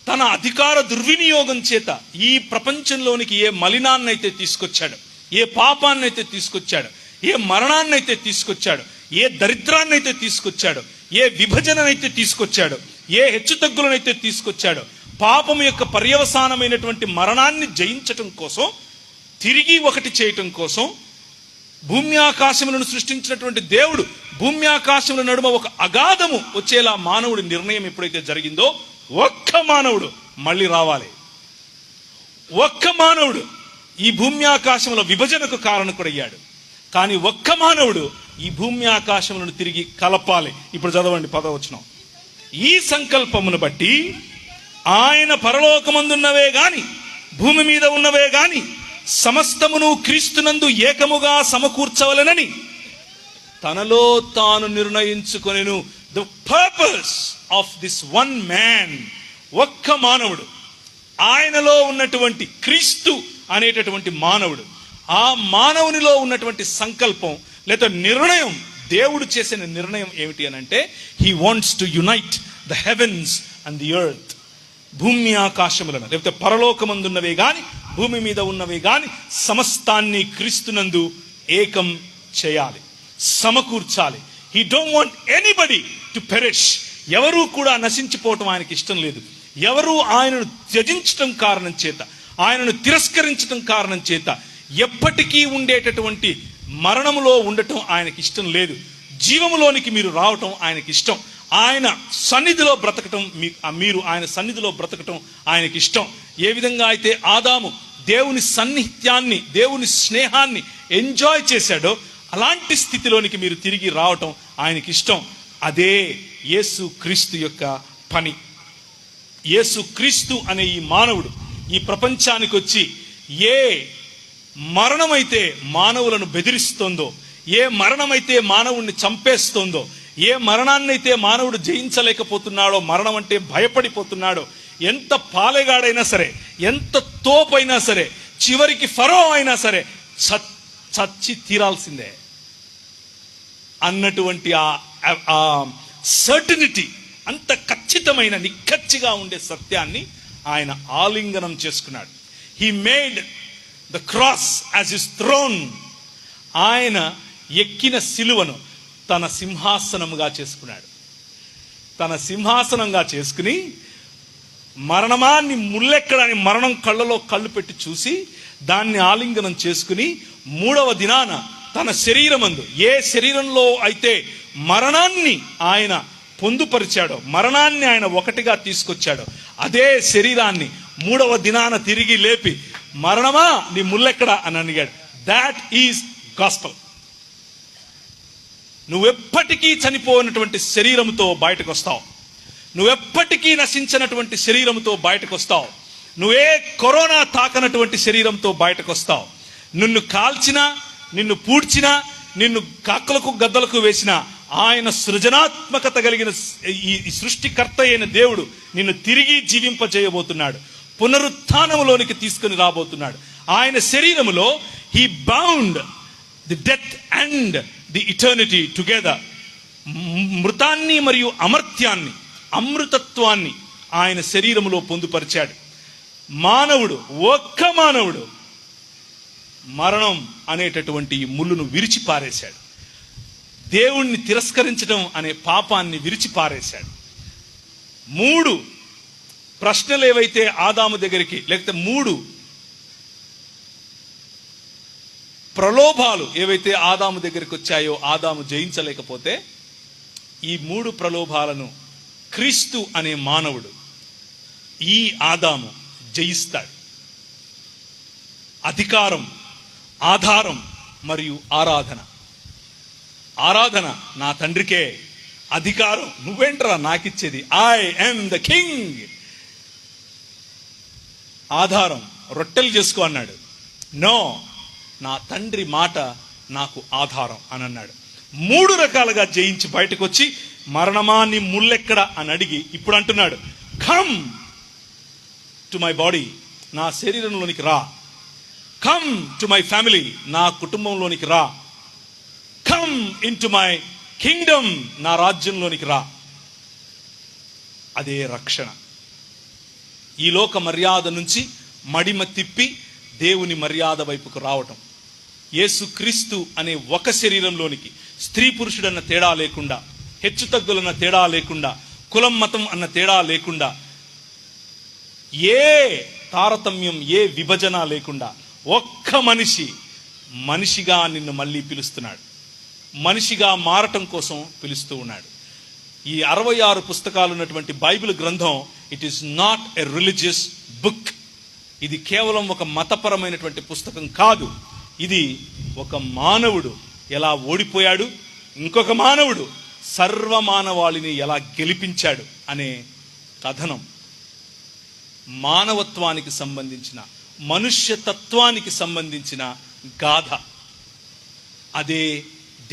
తన అధికార దుర్వినియోగం చేత ఈ ప్రపంచంలోనికి ఏ మలినాన్నైతే తీసుకొచ్చాడు, ఏ పాపాన్నైతే తీసుకొచ్చాడు, ఏ మరణాన్నైతే తీసుకొచ్చాడు, ఏ దరిద్రాన్నైతే తీసుకొచ్చాడు, ఏ విభజననైతే తీసుకొచ్చాడు, ఏ హెచ్చుతగ్గులనైతే తీసుకొచ్చాడు, పాపము యొక్క పర్యవసానమైనటువంటి మరణాన్ని జయించటం కోసం, తిరిగి ఒకటి చేయటం కోసం భూమి ఆకాశములను సృష్టించినటువంటి దేవుడు భూమి ఆకాశముల నడుమ ఒక అగాధము వచ్చేలా మానవుడి నిర్ణయం ఎప్పుడైతే జరిగిందో, ఒక్క మానవుడు మళ్ళీ రావాలి. ఒక్క మానవుడు ఈ భూమి ఆకాశముల విభజనకు కారణకుడయ్యాడు. కానీ ఒక్క మానవుడు ఈ భూమి ఆకాశములను తిరిగి కలపాలి. ఇప్పుడు చదవండి 10వ వచనం. ఈ సంకల్పమును బట్టి ఆయన పరలోకమందున్నవే గాని భూమి మీద ఉన్నవే గాని సమస్తమును క్రీస్తునందు ఏకముగా సమకూర్చవలెనని తనలో తాను నిర్ణయించుకొనెను. The purpose of this one man, ఒక్క మానవుడు, ఆయనలో ఉన్నటువంటి క్రీస్తు అనేటటువంటి మానవుడు, ఆ మానవునిలో ఉన్నటువంటి సంకల్పం లేదా నిర్ణయం, దేవుడు చేసిన నిర్ణయం ఏమిటి అని అంటే, he wants to unite the heavens and the earth. భూమి ఆకాశములను, లేకపోతే పరలోకమందున్నవే గాని భూమి మీద ఉన్నవే గాని సమస్తాన్ని క్రీస్తునందు ఏకం చేయాలి, సమకూర్చాలి. He don't want anybody to perish. ఎవరూ కూడా నశించిపోవటం ఆయనకి ఇష్టం లేదు. ఎవరు ఆయనను త్యజించటం కారణం చేత, ఆయనను తిరస్కరించడం కారణం చేత ఎప్పటికీ ఉండేటటువంటి మరణములో ఉండటం ఆయనకి ఇష్టం లేదు. జీవములోనికి మీరు రావటం ఆయనకి ఇష్టం. ఆయన సన్నిధిలో బ్రతకటం, మీరు ఆయన సన్నిధిలో బ్రతకటం ఆయనకి ఇష్టం. ఏ విధంగా అయితే ఆదాము దేవుని సన్నిహిత్యాన్ని, దేవుని స్నేహాన్ని ఎంజాయ్ చేశాడో అలాంటి స్థితిలోనికి మీరు తిరిగి రావటం ఆయనకి ఇష్టం. అదే యేసు క్రీస్తు యొక్క పని. యేసు క్రీస్తు అనే ఈ మానవుడు ఈ ప్రపంచానికి వచ్చి ఏ మరణమైతే మానవులను బెదిరిస్తోందో, ఏ మరణమైతే మానవుణ్ణి చంపేస్తోందో, ఏ మరణాన్నైతే మానవుడు జయించలేకపోతున్నాడో, మరణం అంటే భయపడిపోతున్నాడో, ఎంత పాలెగాడైనా సరే, ఎంత తోపైనా సరే, చివరికి ఫరో అయినా సరే చచ్చి తీరాల్సిందే అన్నటువంటి ఆ సర్టనిటీ, అంత ఖచ్చితమైన నిక్కచ్చిగా ఉండే సత్యాన్ని ఆయన ఆలింగనం చేసుకున్నాడు. He made the cross as his throne. ఆయన ఎక్కిన సిలువను తన సింహాసనముగా చేసుకున్నాడు. తన సింహాసనంగా చేసుకుని మరణమాన్ని ముల్లెక్కడని మరణం కళ్ళలో కళ్ళు పెట్టి చూసి దాన్ని ఆలింగనం చేసుకుని 3వ దినాన తన శరీరమందు, ఏ శరీరంలో అయితే మరణాన్ని ఆయన పొందుపరిచాడో, మరణాన్ని ఆయన ఒకటిగా తీసుకొచ్చాడో, అదే శరీరాన్ని 3వ దినాన తిరిగి లేపి, మరణమా నీ ముల్లెక్కడ అని అడిగాడు. That is gospel. నువ్వెప్పటికీ చనిపోయినటువంటి శరీరంతో బయటకు వస్తావు. నువ్వెప్పటికీ నశించినటువంటి శరీరంతో బయటకు వస్తావు. నువ్వే కరోనా తాకనటువంటి శరీరంతో బయటకు వస్తావు. నిన్ను కాల్చినా, నిన్ను పూడ్చినా, నిన్ను కాకులకు గద్దలకు వేసిన ఆయన సృజనాత్మకత కలిగిన ఈ సృష్టికర్త అయిన దేవుడు నిన్ను తిరిగి జీవింపజేయబోతున్నాడు. పునరుత్థానములోనికి తీసుకుని రాబోతున్నాడు. ఆయన శరీరములో he bound the death and the eternity together. మృతాన్ని మరియు అమర్త్యాన్ని, అమృతత్వాన్ని ఆయన శరీరములో పొందుపరిచాడు. మానవుడు, ఒక్క మానవుడు మరణం అనేటటువంటి ఈ ముళ్ళును విరిచి పారేశాడు. దేవుణ్ణి తిరస్కరించడం అనే పాపాన్ని విరిచి పారేశాడు. 3 ప్రశ్నలు ఏవైతే ఆదాము దగ్గరికి, లేకపోతే 3 ప్రలోభాలు ఏవైతే ఆదాము దగ్గరికి వచ్చాయో ఆదాము జయించలేకపోతే, ఈ 3 ప్రలోభాలను క్రీస్తు అనే మానవుడు, ఈ ఆదాము జయిస్తాడు. అధికారం, ఆధారం మరియు ఆరాధన. ఆరాధన నా తండ్రికే, అధికారం నువ్వేంట్రా నాకిచ్చేది, ఐ యామ్ ద కింగ్. ఆధారం రొట్టెలు చేసుకో అన్నాడు. నో, నా తండ్రి మాట నాకు ఆధారం అని అన్నాడు. 3 రకాలుగా జయించి బయటకు వచ్చి, మరణమా నీ ముల్లెక్కడ అని అడిగి ఇప్పుడు అంటున్నాడు, కమ్ టు మై బాడీ, నా శరీరంలోనికి రా. కమ్ టు మై ఫ్యామిలీ, నా కుటుంబంలోనికి రా. Come in to my Kingdom, నా రాజ్యంలోనికి రా. అదే రక్షణ. ఈ లోక మర్యాద నుంచి మడిమ తిప్పి దేవుని మర్యాద వైపుకు రావటం. యేసుక్రీస్తు అనే ఒక శరీరంలోనికి స్త్రీ పురుషుడన్న తేడా లేకుండా, హెచ్చు తగ్గులన్న తేడా లేకుండా, కులం మతం అన్న తేడా లేకుండా, ఏ తారతమ్యం, ఏ విభజన లేకుండా ఒక్క మనిషిగా నిన్ను మళ్ళీ పిలుస్తున్నాడు. మనిషిగా మారటం కోసం పిలుస్తూ ఉన్నాడు. ఈ 66 పుస్తకాలు ఉన్నటువంటి బైబిల్ గ్రంథం, it is not a religious book. ఇది కేవలం ఒక మతపరమైనటువంటి పుస్తకం కాదు. ఇది ఒక మానవుడు ఎలా ఓడిపోయాడు, ఇంకొక మానవుడు సర్వమానవాళిని ఎలా గెలిపించాడు అనే కథనం. మానవత్వానికి సంబంధించిన, మనుష్యతత్వానికి సంబంధించిన గాథ. అదే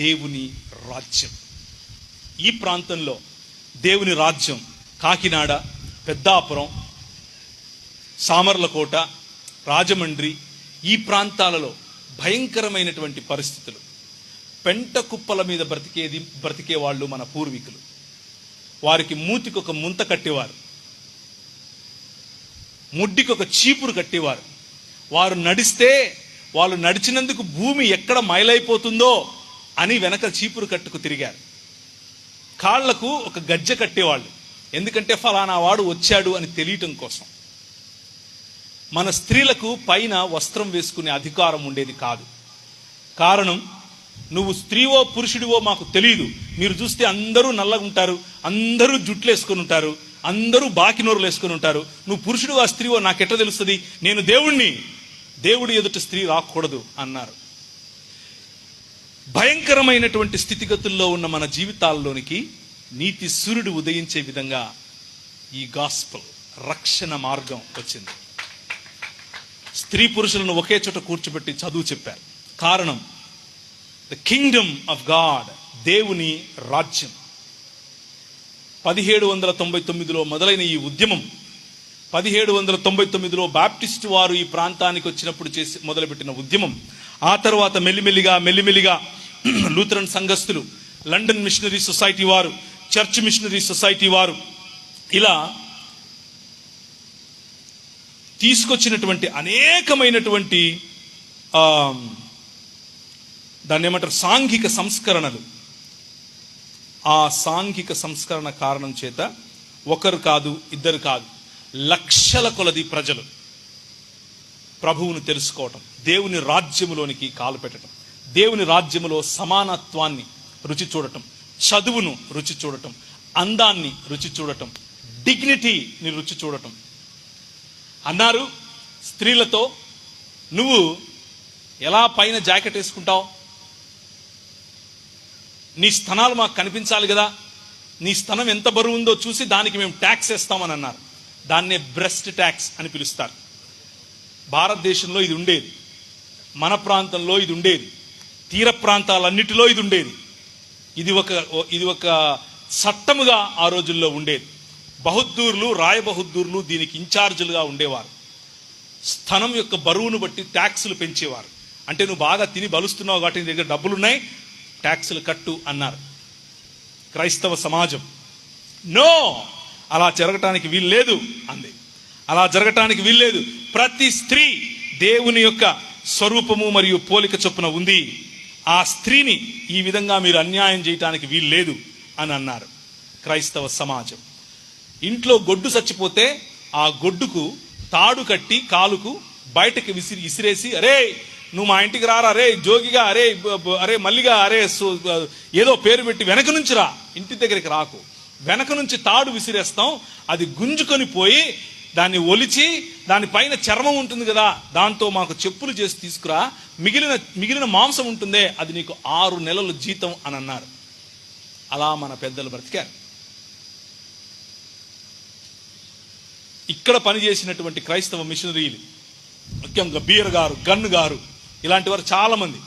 దేవుని రాజ్యం. ఈ ప్రాంతంలో దేవుని రాజ్యం కాకినాడ, పెద్దాపురం, సామర్లకోట, రాజమండ్రి, ఈ ప్రాంతాలలో భయంకరమైనటువంటి పరిస్థితులు. పెంట కుప్పల మీద బ్రతికే వాళ్ళు మన పూర్వీకులు. వారికి మూతికి ఒక ముంత కట్టేవారు, ముడ్డికి ఒక చీపురు కట్టేవారు. వారు నడిస్తే, వాళ్ళు నడిచినందుకు భూమి ఎక్కడ మైలైపోతుందో అని వెనక చీపురు కట్టుకు తిరిగారు. కాళ్లకు ఒక గజ్జె కట్టేవాళ్ళు, ఎందుకంటే ఫలానా వాడు వచ్చాడు అని తెలియటం కోసం. మన స్త్రీలకు పైన వస్త్రం వేసుకునే అధికారం ఉండేది కాదు. కారణం, నువ్వు స్త్రీవో పురుషుడివో మాకు తెలియదు. మీరు చూస్తే అందరూ నల్లగా ఉంటారు, అందరూ జుట్లు వేసుకొని ఉంటారు, అందరూ బాకినోరులు వేసుకొని ఉంటారు. నువ్వు పురుషుడివో స్త్రీవో నాకెట్లా తెలుస్తుంది? నేను దేవుణ్ణి, దేవుడి ఎదుట స్త్రీ రాకూడదు అన్నారు. భయంకరమైనటువంటి స్థితిగతుల్లో ఉన్న మన జీవితాల్లోనికి నీతి సూర్యుడు ఉదయించే విధంగా ఈ గాస్పల్, రక్షణ మార్గం వచ్చింది. స్త్రీ పురుషులను ఒకే చోట కూర్చోబెట్టి చదువు చెప్పారు. కారణం, ద కింగ్డమ్ ఆఫ్ గాడ్, దేవుని రాజ్యం. 1799లో మొదలైన ఈ ఉద్యమం 1799లో బాప్టిస్టు వారు ఈ ప్రాంతానికి వచ్చినప్పుడు చేసి మొదలుపెట్టిన ఉద్యమం. ఆ తర్వాత మెల్లిమెల్లిగా లూథరన్ సంఘస్థులు, లండన్ మిషనరీ సొసైటీ వారు, చర్చ్ మిషనరీ సొసైటీ వారు ఇలా తీసుకొచ్చినటువంటి అనేకమైనటువంటి దాన్ని ఏమంటారు, సాంఘిక సంస్కరణలు. ఆ సాంఘిక సంస్కరణ కారణం చేత ఒకరు కాదు, ఇద్దరు కాదు, లక్షల కొలది ప్రజలు ప్రభువును తెలుసుకోవటం, దేవుని రాజ్యములోనికి కాలు పెట్టడం, దేవుని రాజ్యములో సమానత్వాన్ని రుచి చూడటం, చదువును రుచి చూడటం, అందాన్ని రుచి చూడటం, డిగ్నిటీని రుచి చూడటం. అన్నారు స్త్రీలతో, నువ్వు ఎలా పైన జాకెట్ వేసుకుంటావు? నీ స్తనాలు మాకు కనిపించాలి కదా, నీ స్తనం ఎంత బరువు ఉందో చూసి దానికి మేము ట్యాక్స్ వేస్తామని అన్నారు. దాన్నే బ్రెస్ట్ ట్యాక్స్ అని పిలుస్తారు. భారతదేశంలో ఇది ఉండేది, మన ప్రాంతంలో ఇది ఉండేది, తీర ప్రాంతాలన్నిటిలో ఇది ఉండేది. ఇది ఒక చట్టముగా ఆ రోజుల్లో ఉండేది. బహుద్దూర్లు, రాయబహుద్దూర్లు దీనికి ఇన్ఛార్జీలుగా ఉండేవారు. స్థనం యొక్క బరువును బట్టి ట్యాక్సులు పెంచేవారు. అంటే నువ్వు బాగా తిని బలుస్తున్నావు కాబట్టి నీ దగ్గర డబ్బులున్నాయి, ట్యాక్సులు కట్టు అన్నారు. క్రైస్తవ సమాజం నో, అలా జరగటానికి వీల్లేదు అంది. అలా జరగటానికి వీల్లేదు. ప్రతి స్త్రీ దేవుని యొక్క స్వరూపము మరియు పోలిక చొప్పున ఉంది. ఆ స్త్రీని ఈ విధంగా మీరు అన్యాయం చేయటానికి వీల్లేదు అని అన్నారు క్రైస్తవ సమాజం. ఇంట్లో గొడ్డు చచ్చిపోతే ఆ గొడ్డుకు తాడు కట్టి కాలుకు బయటకి ఇసిరేసి, అరే నువ్వు మా ఇంటికి రారా, అరే జోగిగా, అరే మల్లిగా, అరే ఏదో పేరు పెట్టి వెనక నుంచి రా, ఇంటి దగ్గరికి రాకు, వెనక నుంచి తాడు విసిరేస్తాం, అది గుంజుకొని పోయి దాన్ని దానిపైన చర్మం ఉంటుంది కదా, దాంతో మాకు చెప్పులు చేసి తీసుకురా, మిగిలిన మాంసం ఉంటుందే అది నీకు 6 నెలలు జీతం అని అన్నారు. అలా మన పెద్దలు బ్రతికారు. ఇక్కడ పనిచేసినటువంటి క్రైస్తవ మిషనరీలు, ముఖ్యంగా బీర్ గారు, గన్ గారు, ఇలాంటి వారు చాలా మంది,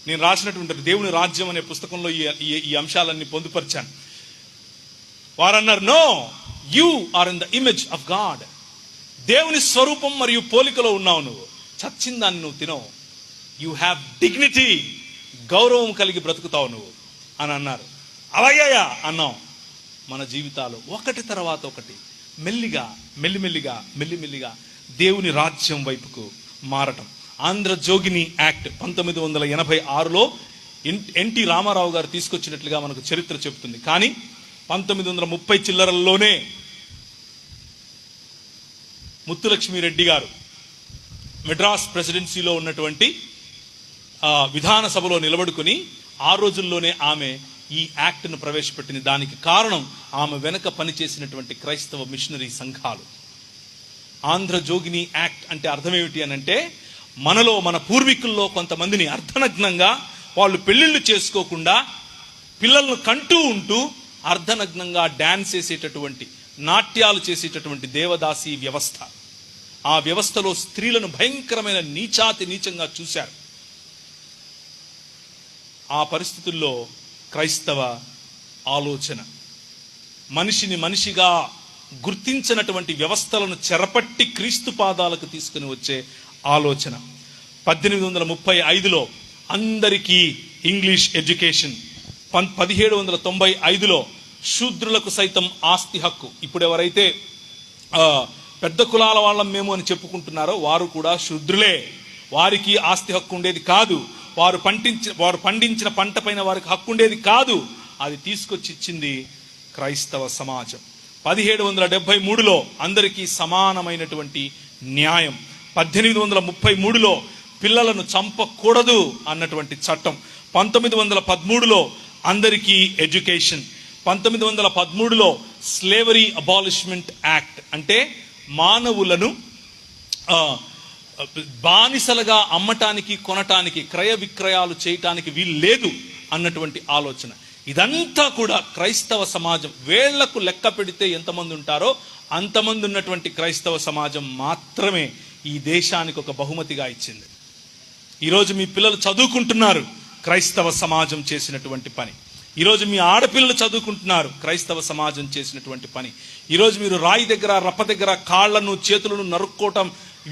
నేను రాసినటువంటి దేవుని రాజ్యం అనే పుస్తకంలో ఈ అంశాలన్నీ పొందుపరిచాను. వారన్నారు, no, you are in the image of God. దేవుని స్వరూపం మరియు పోలికలో ఉన్నావు నువ్వు, చచ్చిన దాన్ని నువ్వు తినవు, యు హ్యావ్ డిగ్నిటీ, గౌరవం కలిగి బ్రతుకుతావు నువ్వు అని అన్నారు. అలాగేయా అన్నాం. మన జీవితాలు ఒకటి తర్వాత ఒకటి మెల్లిమెల్లిగా దేవుని రాజ్యం వైపుకు మారటం. ఆంధ్రజోగిని యాక్ట్ 1986లో ఎన్టీ రామారావు గారు తీసుకొచ్చినట్లుగా మనకు చరిత్ర చెబుతుంది. కానీ 1930 చిల్లరల్లోనే ముత్తులక్ష్మిరెడ్డి గారు మెడ్రాస్ ప్రెసిడెన్సీలో ఉన్నటువంటి విధాన సభలో నిలబడుకుని ఆ రోజుల్లోనే ఆమె ఈ యాక్ట్ను ప్రవేశపెట్టింది. దానికి కారణం ఆమె వెనక పనిచేసినటువంటి క్రైస్తవ మిషనరీ సంఘాలు. ఆంధ్రజోగిని యాక్ట్ అంటే అర్థం ఏమిటి అని అంటే, మనలో మన పూర్వీకుల్లో కొంతమందిని అర్ధనగ్నంగా, వాళ్ళు పెళ్లిళ్ళు చేసుకోకుండా పిల్లలను కంటూ ఉంటూ అర్ధనగ్నంగా డాన్స్ చేసేటటువంటి, నాట్యాలు చేసేటటువంటి దేవదాసి వ్యవస్థ. ఆ వ్యవస్థలో స్త్రీలను భయంకరమైన నీచంగా చూశారు. ఆ పరిస్థితుల్లో క్రైస్తవ ఆలోచన, మనిషిని మనిషిగా గుర్తించినటువంటి వ్యవస్థలను చెరపట్టి క్రీస్తు పాదాలకు తీసుకుని వచ్చే ఆలోచన. 1835లో అందరికీ ఇంగ్లీష్ ఎడ్యుకేషన్, 1795లో శూద్రులకు సైతం ఆస్తి హక్కు. ఇప్పుడు ఎవరైతే పెద్ద కులాల వాళ్ళం మేము అని చెప్పుకుంటున్నారో వారు కూడా శూద్రులే, వారికి ఆస్తి హక్కు ఉండేది కాదు. వారు పండించిన పంట పైన వారికి హక్కు ఉండేది కాదు. అది తీసుకొచ్చి ఇచ్చింది క్రైస్తవ సమాజం. 1773లో అందరికీ సమానమైనటువంటి న్యాయం. 1833లో పిల్లలను చంపకూడదు అన్నటువంటి చట్టం, 1913లో అందరికీ ఎడ్యుకేషన్, 1913లో స్లేవరీ అబాలిష్మెంట్ యాక్ట్, అంటే మానవులను బానిసలుగా అమ్మటానికి, కొనటానికి, క్రయ విక్రయాలు చేయటానికి వీలు లేదు అన్నటువంటి ఆలోచన. ఇదంతా కూడా క్రైస్తవ సమాజం వేళ్లకు లెక్క పెడితే ఎంతమంది ఉంటారో అంతమంది ఉన్నటువంటి క్రైస్తవ సమాజం మాత్రమే ఈ దేశానికి ఒక బహుమతిగా ఇచ్చింది. ఈరోజు మీ పిల్లలు చదువుకుంటున్నారు, క్రైస్తవ సమాజం చేసినటువంటి పని. ఈరోజు మీ ఆడపిల్లలు చదువుకుంటున్నారు, క్రైస్తవ సమాజం చేసినటువంటి పని. ఈరోజు మీరు రాయి దగ్గర, రప్ప దగ్గర కాళ్లను చేతులను నరుక్కోవటం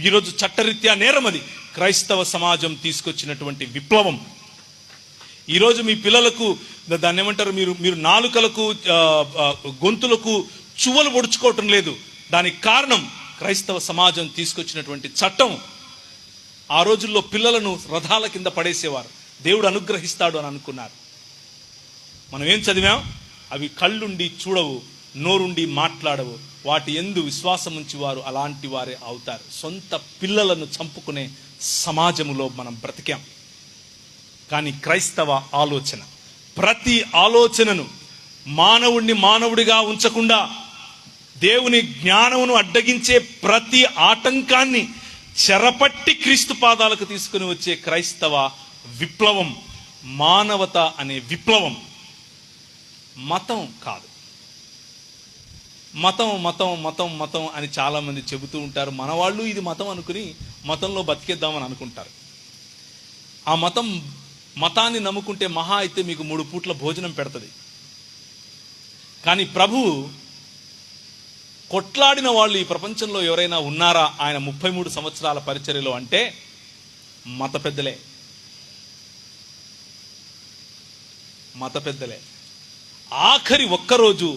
ఈరోజు చట్టరీత్యా నేరం. అది క్రైస్తవ సమాజం తీసుకొచ్చినటువంటి విప్లవం. ఈరోజు మీ పిల్లలకు దాన్ని ఏమంటారు, మీరు నాలుకలకు గొంతులకు చువ్వలు పొడుచుకోవటం లేదు. దానికి కారణం క్రైస్తవ సమాజం తీసుకొచ్చినటువంటి చట్టం. ఆ రోజుల్లో పిల్లలను రథాల కింద పడేసేవారు, దేవుడు అనుగ్రహిస్తాడు అని అనుకున్నారు. మనం ఏం చదివాం? అవి కళ్ళుండి చూడవు, నోరుండి మాట్లాడవు, వాటి యందు విశ్వాసం ఉంచి వారు అలాంటి వారే అవుతారు. సొంత పిల్లలను చంపుకునే సమాజములో మనం బ్రతికాం. కానీ క్రైస్తవ ఆలోచన ప్రతి ఆలోచనను మానవుడిని మానవుడిగా ఉంచకుండా దేవుని జ్ఞానమును అడ్డగించే ప్రతి ఆటంకాన్ని చెరపట్టి క్రీస్తు పాదాలకు తీసుకుని వచ్చే క్రైస్తవ విప్లవం, మానవత అనే విప్లవం. మతం కాదు. మతం మతం మతం మతం అని చాలా మంది చెబుతూ ఉంటారు. మన వాళ్ళు ఇది మతం అనుకుని మతంలో బతికేద్దామని అనుకుంటారు. ఆ మతాన్ని నమ్ముకుంటే మహా అయితే మీకు 3 పూట్ల భోజనం పెడుతుంది. కానీ ప్రభువు కొట్లాడిన వాళ్ళు ఈ ప్రపంచంలో ఎవరైనా ఉన్నారా ఆయన 33 సంవత్సరాల పరిచర్యలో అంటే మత పెద్దలే. ఆఖరి ఒక్కరోజు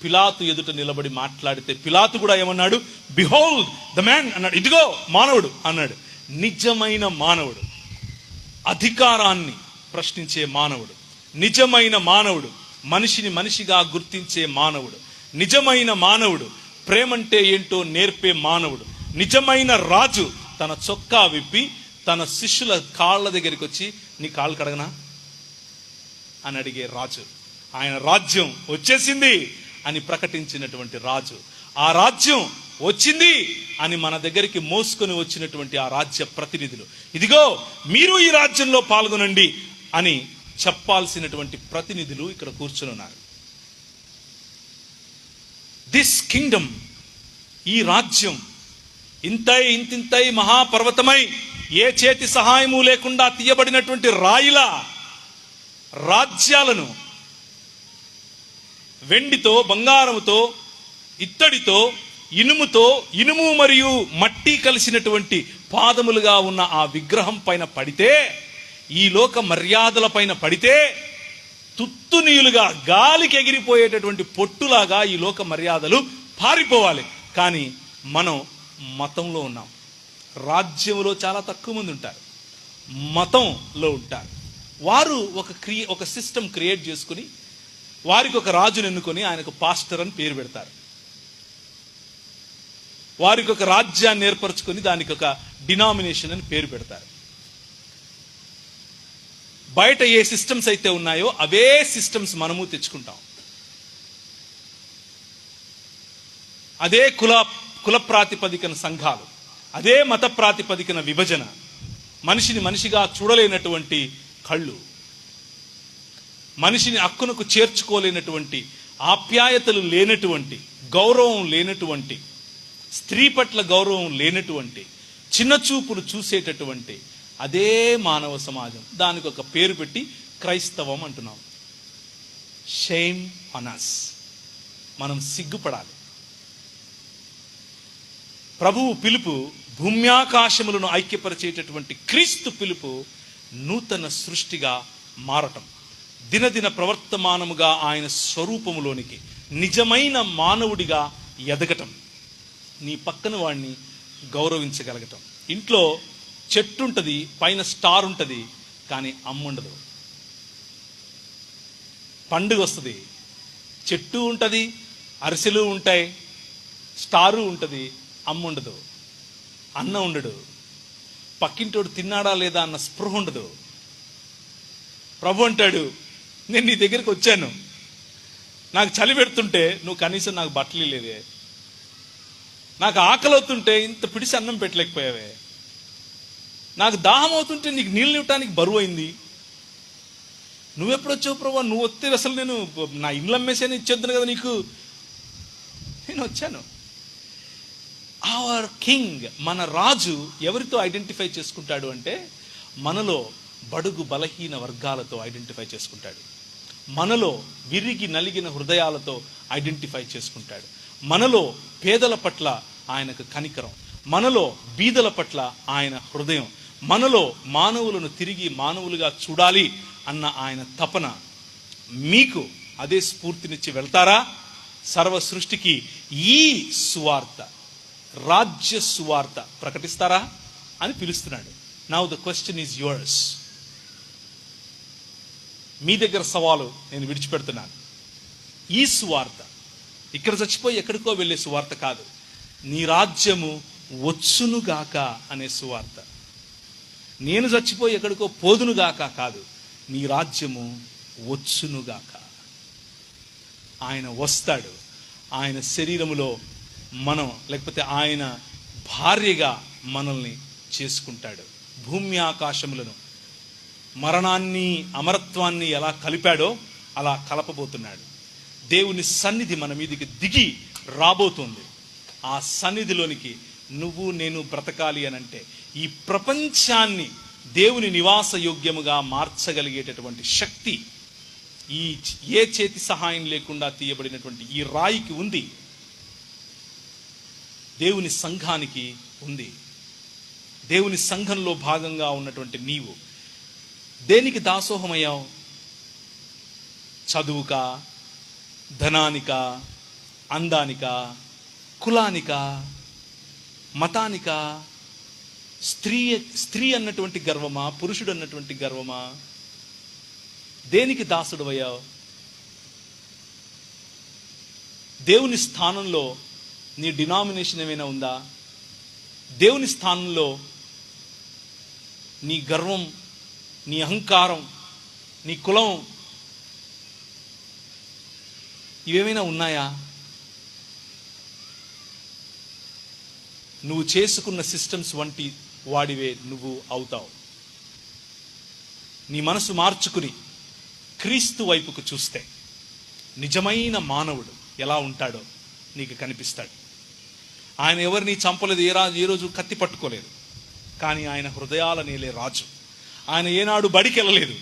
పిలాతు ఎదుట నిలబడి మాట్లాడితే పిలాతు కూడా ఏమన్నాడు? బిహోల్డ్ ద మ్యాన్ అన్నాడు. ఇదిగో మానవుడు అన్నాడు. నిజమైన మానవుడు, అధికారాన్ని ప్రశ్నించే మానవుడు, నిజమైన మానవుడు, మనిషిని మనిషిగా గుర్తించే మానవుడు, నిజమైన మానవుడు, ప్రేమంటే ఏంటో నేర్పే మానవుడు, నిజమైన రాజు తన చొక్కా విప్పి తన శిష్యుల కాళ్ళ దగ్గరికి వచ్చి నీ కాళ్ళు కడగనా అని అడిగే రాజు. ఆయన రాజ్యం వచ్చేసింది అని ప్రకటించినటువంటి రాజు. ఆ రాజ్యం వచ్చింది అని మన దగ్గరికి మోసుకొని వచ్చినటువంటి ఆ రాజ్య ప్రతినిధులు, ఇదిగో మీరు ఈ రాజ్యంలో పాల్గొనండి అని చెప్పాల్సినటువంటి ప్రతినిధులు ఇక్కడ కూర్చుని ఉన్నారు. దిస్ కింగ్డమ్, ఈ రాజ్యం ఇంతింతై మహాపర్వతమై ఏ చేతి సహాయము లేకుండా తీయబడినటువంటి రాయిల రాజ్యాలను వెండితో, బంగారముతో, ఇత్తడితో, ఇనుము మరియు మట్టి కలిసినటువంటి పాదములుగా ఉన్న ఆ విగ్రహం పైన పడితే, ఈ లోక మర్యాదల పైన పడితే తుత్తునీయులుగా గాలికి ఎగిరిపోయేటటువంటి పొట్టులాగా ఈ లోక మర్యాదలు పారిపోవాలి. కానీ మనం మతంలో ఉన్నాం. రాజ్యంలో చాలా తక్కువ మంది ఉంటారు, మతంలో ఉంటారు. వారు ఒక సిస్టమ్ క్రియేట్ చేసుకుని వారికి ఒక రాజును ఎన్నుకొని ఆయనకు పాస్టర్ అని పేరు పెడతారు. వారికి ఒక రాజ్యాన్ని ఏర్పరచుకొని దానికి ఒక డినామినేషన్ అని పేరు పెడతారు. బయట ఏ సిస్టమ్స్ అయితే ఉన్నాయో అవే సిస్టమ్స్ మనము తెచ్చుకుంటాం. అదే కుల ప్రాతిపదికన సంఘాలు, అదే మత ప్రాతిపదికన విభజన, మనిషిని మనిషిగా చూడలేనటువంటి కళ్ళు, మనిషిని హక్కునకు చేర్చుకోలేనటువంటి, ఆప్యాయతలు లేనటువంటి, గౌరవం లేనటువంటి, స్త్రీ పట్ల గౌరవం లేనటువంటి, చిన్న చూపులు చూసేటటువంటి అదే మానవ సమాజం. దానికి ఒక పేరు పెట్టి క్రైస్తవం అంటున్నాం. Shame on us. మనం సిగ్గుపడాలి. ప్రభువు పిలుపు భూమ్యాకాశములను ఐక్యపరిచేటటువంటి క్రీస్తు పిలుపు నూతన సృష్టిగా మారటం, దినదిన ప్రవర్తమానముగా ఆయన స్వరూపములోనికి నిజమైన మానవుడిగా ఎదగటం, నీ పక్కన వాడిని గౌరవించగలగటం. ఇంట్లో చెట్టు ఉంటుంది, పైన స్టార్ ఉంటుంది, కానీ అమ్ముండదు. పండుగ వస్తుంది, చెట్టు ఉంటుంది, అరిసెలు ఉంటాయి, స్టారు ఉంటుంది, అమ్ముండదు, అన్న ఉండడు, పక్కింటోడు తిన్నాడా లేదా అన్న స్పృహ ఉండదు. ప్రభు అంటాడు, నేను నీ దగ్గరికి వచ్చాను, నాకు చలి పెడుతుంటే నువ్వు కనీసం నాకు బట్టలు లేదే, నాకు ఆకలి అవుతుంటే ఇంత పిడిసి అన్నం పెట్టలేకపోయావే, నాకు దాహం అవుతుంటే నీకు నీళ్ళు ఇవ్వటానికి బరువు అయింది, నువ్వెప్పుడు వచ్చావు ప్రభు, నువ్వు వస్తే అసలు నేను నా ఇల్లు అమ్మేసాను ఇచ్చేద్దాను కదా నీకు, నేను వచ్చాను. అవర్ కింగ్, మన రాజు ఎవరితో ఐడెంటిఫై చేసుకుంటాడు అంటే మనలో బడుగు బలహీన వర్గాలతో ఐడెంటిఫై చేసుకుంటాడు, మనలో విరిగి నలిగిన హృదయాలతో ఐడెంటిఫై చేసుకుంటాడు, మనలో పేదల పట్ల ఆయనకు కనికరం, మనలో బీదల పట్ల ఆయన హృదయం, మనలో మానవులను తిరిగి మానవులుగా చూడాలి అన్న ఆయన తపన. మీకు అదే స్ఫూర్తినిచ్చి వెళ్తారా? సర్వ సృష్టికి ఈ సువార్త, రాజ్య సువార్త ప్రకటిస్తారా అని పిలుస్తున్నాడు. Now the question is yours. మీ దగ్గర సవాలు నేను విడిచిపెడుతున్నాను. ఈ సువార్త ఇక్కడ చచ్చిపోయి ఎక్కడికో వెళ్ళే సువార్త కాదు, నీ రాజ్యము వచ్చునుగాక అనే సువార్త. నేను చచ్చిపోయి ఎక్కడికో పోదునుగాక కాదు, నీ రాజ్యము వచ్చునుగాక. ఆయన వస్తాడు, ఆయన శరీరములో మనం, లేకపోతే ఆయన భార్యగా మనల్ని చేసుకుంటాడు. భూమి ఆకాశములను, మరణాన్ని అమరత్వాన్ని ఎలా కలిపాడో అలా కలపబోతున్నాడు. దేవుని సన్నిధి మన మీదకి దిగి రాబోతుంది. ఆ సన్నిధిలోనికి నువ్వు నేను బ్రతకాలి అనంటే ఈ ప్రపంచాన్ని దేవుని నివాస యోగ్యముగా మార్చగలిగేటటువంటి శక్తి ఈ ఏ చేతి సహాయం లేకుండా తీయబడినటువంటి ఈ రాయికి ఉంది, దేవుని సంఘానికి ఉంది. దేవుని సంఘంలో భాగంగా ఉన్నటువంటి నీవు దేనికి దాసోహమయ్యావు? చదువుకా, ధనానిక, అందానిక, కులానిక, మతానిక, స్త్రీ అన్నటువంటి గర్వమా, పురుషుడు అన్నటువంటి గర్వమా? దేనికి దాసుడు అయ్యావు? దేవుని స్థానంలో నీ డినామినేషన్ ఏమైనా ఉందా? దేవుని స్థానంలో నీ గర్వం, నీ అహంకారం, నీ కులం ఇవేమైనా ఉన్నాయా? నువ్వు చేసుకున్న సిస్టమ్స్ వంటి వాడివే నువ్వు అవుతావు. నీ మనసు మార్చుకుని క్రీస్తు వైపుకు చూస్తే నిజమైన మానవుడు ఎలా ఉంటాడో నీకు కనిపిస్తాడు. ఆయన ఎవరిని చంపలేదు, ఏ రోజు కత్తి పట్టుకోలేదు, కానీ ఆయన హృదయాల నేలే రాజు. ఆయన ఏనాడు బడికి వెళ్ళలేదు,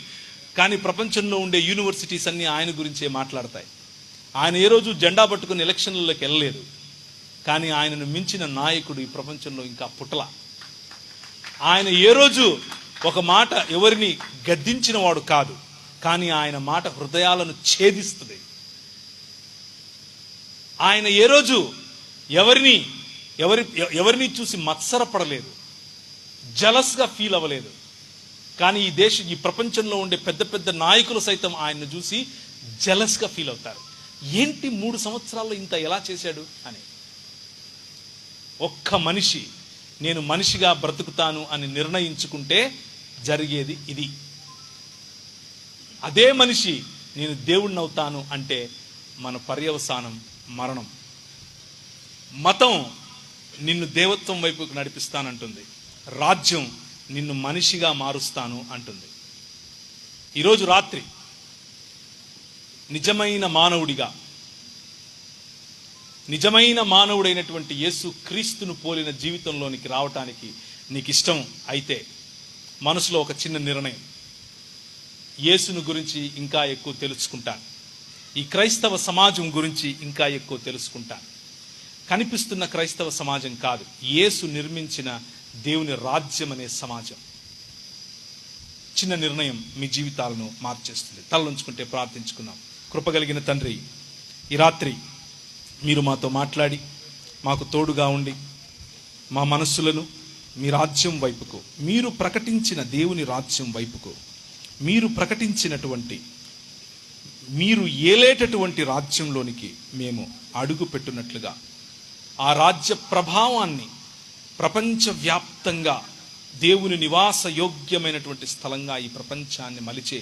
కానీ ప్రపంచంలో ఉండే యూనివర్సిటీస్ అన్నీ ఆయన గురించే మాట్లాడతాయి. ఆయన ఏ రోజు జెండా పట్టుకుని ఎలక్షన్లలోకి వెళ్ళలేదు, కానీ ఆయనను మించిన నాయకుడు ఈ ప్రపంచంలో ఇంకా పుట్టల. ఆయన ఏ రోజు ఒక మాట ఎవరిని గద్దించిన వాడు కాదు, కానీ ఆయన మాట హృదయాలను ఛేదిస్తుంది. ఆయన ఏ రోజు ఎవరిని చూసి మత్సరపడలేదు, జలస్గా ఫీల్ అవ్వలేదు. కానీ ఈ ప్రపంచంలో ఉండే పెద్ద పెద్ద నాయకులు సైతం ఆయన్ను చూసి జలస్గా ఫీల్ అవుతారు. ఏంటి 3 సంవత్సరాల్లో ఇంత ఎలా చేశాడు అని. ఒక్క మనిషి నేను మనిషిగా బ్రతుకుతాను అని నిర్ణయించుకుంటే జరిగేది ఇది. అదే మనిషి నేను దేవుణ్ణి అవుతాను అంటే మన పర్యవసానం మరణం. మతం నిన్ను దేవత్వం వైపుకు నడిపిస్తానంటుంది, రాజ్యం నిన్ను మనిషిగా మారుస్తాను అంటుంది. ఈరోజు రాత్రి నిజమైన మానవుడైనటువంటి యేసు క్రీస్తును పోలిన జీవితంలోనికి రావటానికి నీకు ఇష్టం అయితే మనసులో ఒక చిన్న నిర్ణయం, యేసును గురించి ఇంకా ఎక్కువ తెలుసుకుంటాను, ఈ క్రైస్తవ సమాజం గురించి ఇంకా ఎక్కువ తెలుసుకుంటాను. కనిపిస్తున్న క్రైస్తవ సమాజం కాదు, యేసు నిర్మించిన దేవుని రాజ్యం అనే సమాజం. చిన్న నిర్ణయం మీ జీవితాలను మార్చేస్తుంది. తలలుంచుకుంటే ప్రార్థించుకుందాం. కృపగలిగిన తండ్రి, ఈ రాత్రి మీరు మాతో మాట్లాడి మాకు తోడుగా ఉండి మా మనస్సులను మీ రాజ్యం వైపుకు, మీరు ప్రకటించిన దేవుని రాజ్యం వైపుకు, మీరు ప్రకటించినటువంటి, మీరు ఏలేటటువంటి రాజ్యంలోనికి మేము అడుగు పెట్టున్నట్లుగా ఆ రాజ్య ప్రభావాన్ని ప్రపంచవ్యాప్తంగా దేవుని నివాస యోగ్యమైనటువంటి స్థలంగా ఈ ప్రపంచాన్ని మలిచే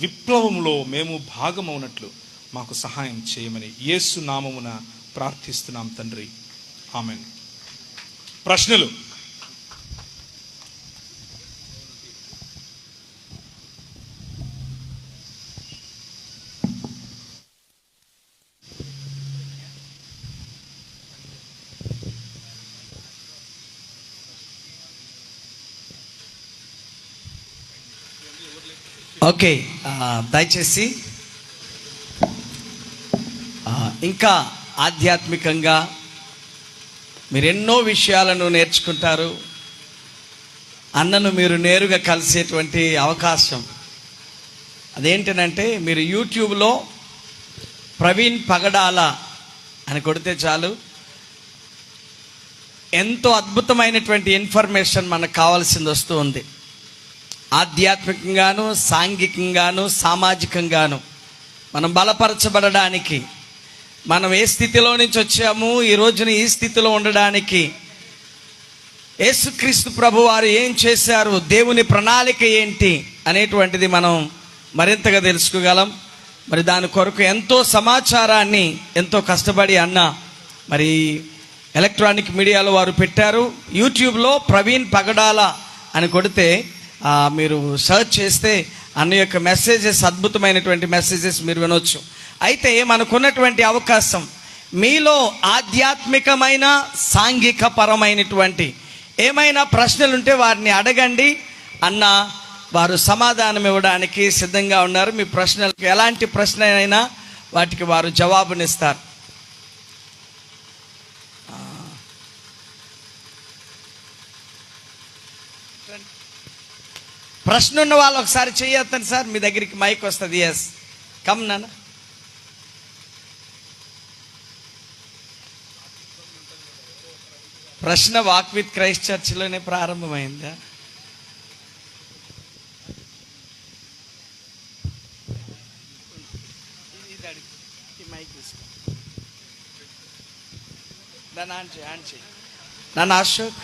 విప్లవంలో మేము భాగమవునట్లు మాకు సహాయం చేయమని యేసు నామమున ప్రార్థిస్తున్నాం తండ్రి, ఆమేన్. ప్రశ్నలు? ఓకే, దయచేసి ఇంకా ఆధ్యాత్మికంగా మీరు ఎన్నో విషయాలను నేర్చుకుంటారు. అన్నను మీరు నేరుగా కలిసేటువంటి అవకాశం అదేంటనంటే, మీరు యూట్యూబ్లో ప్రవీణ్ పగడాల అని కొడితే చాలు, ఎంతో అద్భుతమైనటువంటి ఇన్ఫర్మేషన్ మనకు కావాల్సింది వస్తూ ఉంది. ఆధ్యాత్మికంగాను, సాంఘికంగాను, సామాజికంగాను మనం బలపరచబడడానికి, మనం ఏ స్థితిలో నుంచి వచ్చాము, ఈ రోజున ఈ స్థితిలో ఉండడానికి యేసుక్రీస్తు ప్రభు వారు ఏం చేశారు, దేవుని ప్రణాళిక ఏంటి అనేటువంటిది మనం మరింతగా తెలుసుకోగలం. మరి దాని కొరకు ఎంతో సమాచారాన్ని ఎంతో కష్టపడి అన్న మరి ఎలక్ట్రానిక్ మీడియాలో వారు పెట్టారు. యూట్యూబ్లో ప్రవీణ్ పగడాల అని కొడితే మీరు సర్చ్ చేస్తే అన్న యొక్క మెసేజెస్, అద్భుతమైనటువంటి మెసేజెస్ మీరు వినొచ్చు. అయితే మనకున్నటువంటి అవకాశం, మీలో ఆధ్యాత్మికమైన సాంఘిక పరమైనటువంటి ఏమైనా ప్రశ్నలుంటే వారిని అడగండి. అన్న వారు సమాధానం ఇవ్వడానికి సిద్ధంగా ఉన్నారు. మీ ప్రశ్నలకు ఎలాంటి ప్రశ్న అయినా వాటికి వారు జవాబునిస్తారు. ప్రశ్న ఉన్న వాళ్ళు ఒకసారి చేయొద్దండి సార్, మీ దగ్గరికి మైక్ వస్తుంది. ఎస్, కమ్ నాన్న. ప్రశ్న వాక్ విత్ క్రైస్ట్ చర్చిలోనే ప్రారంభమైందా? దాన్ని ఆన్ చేయి. నన్ను అశోక్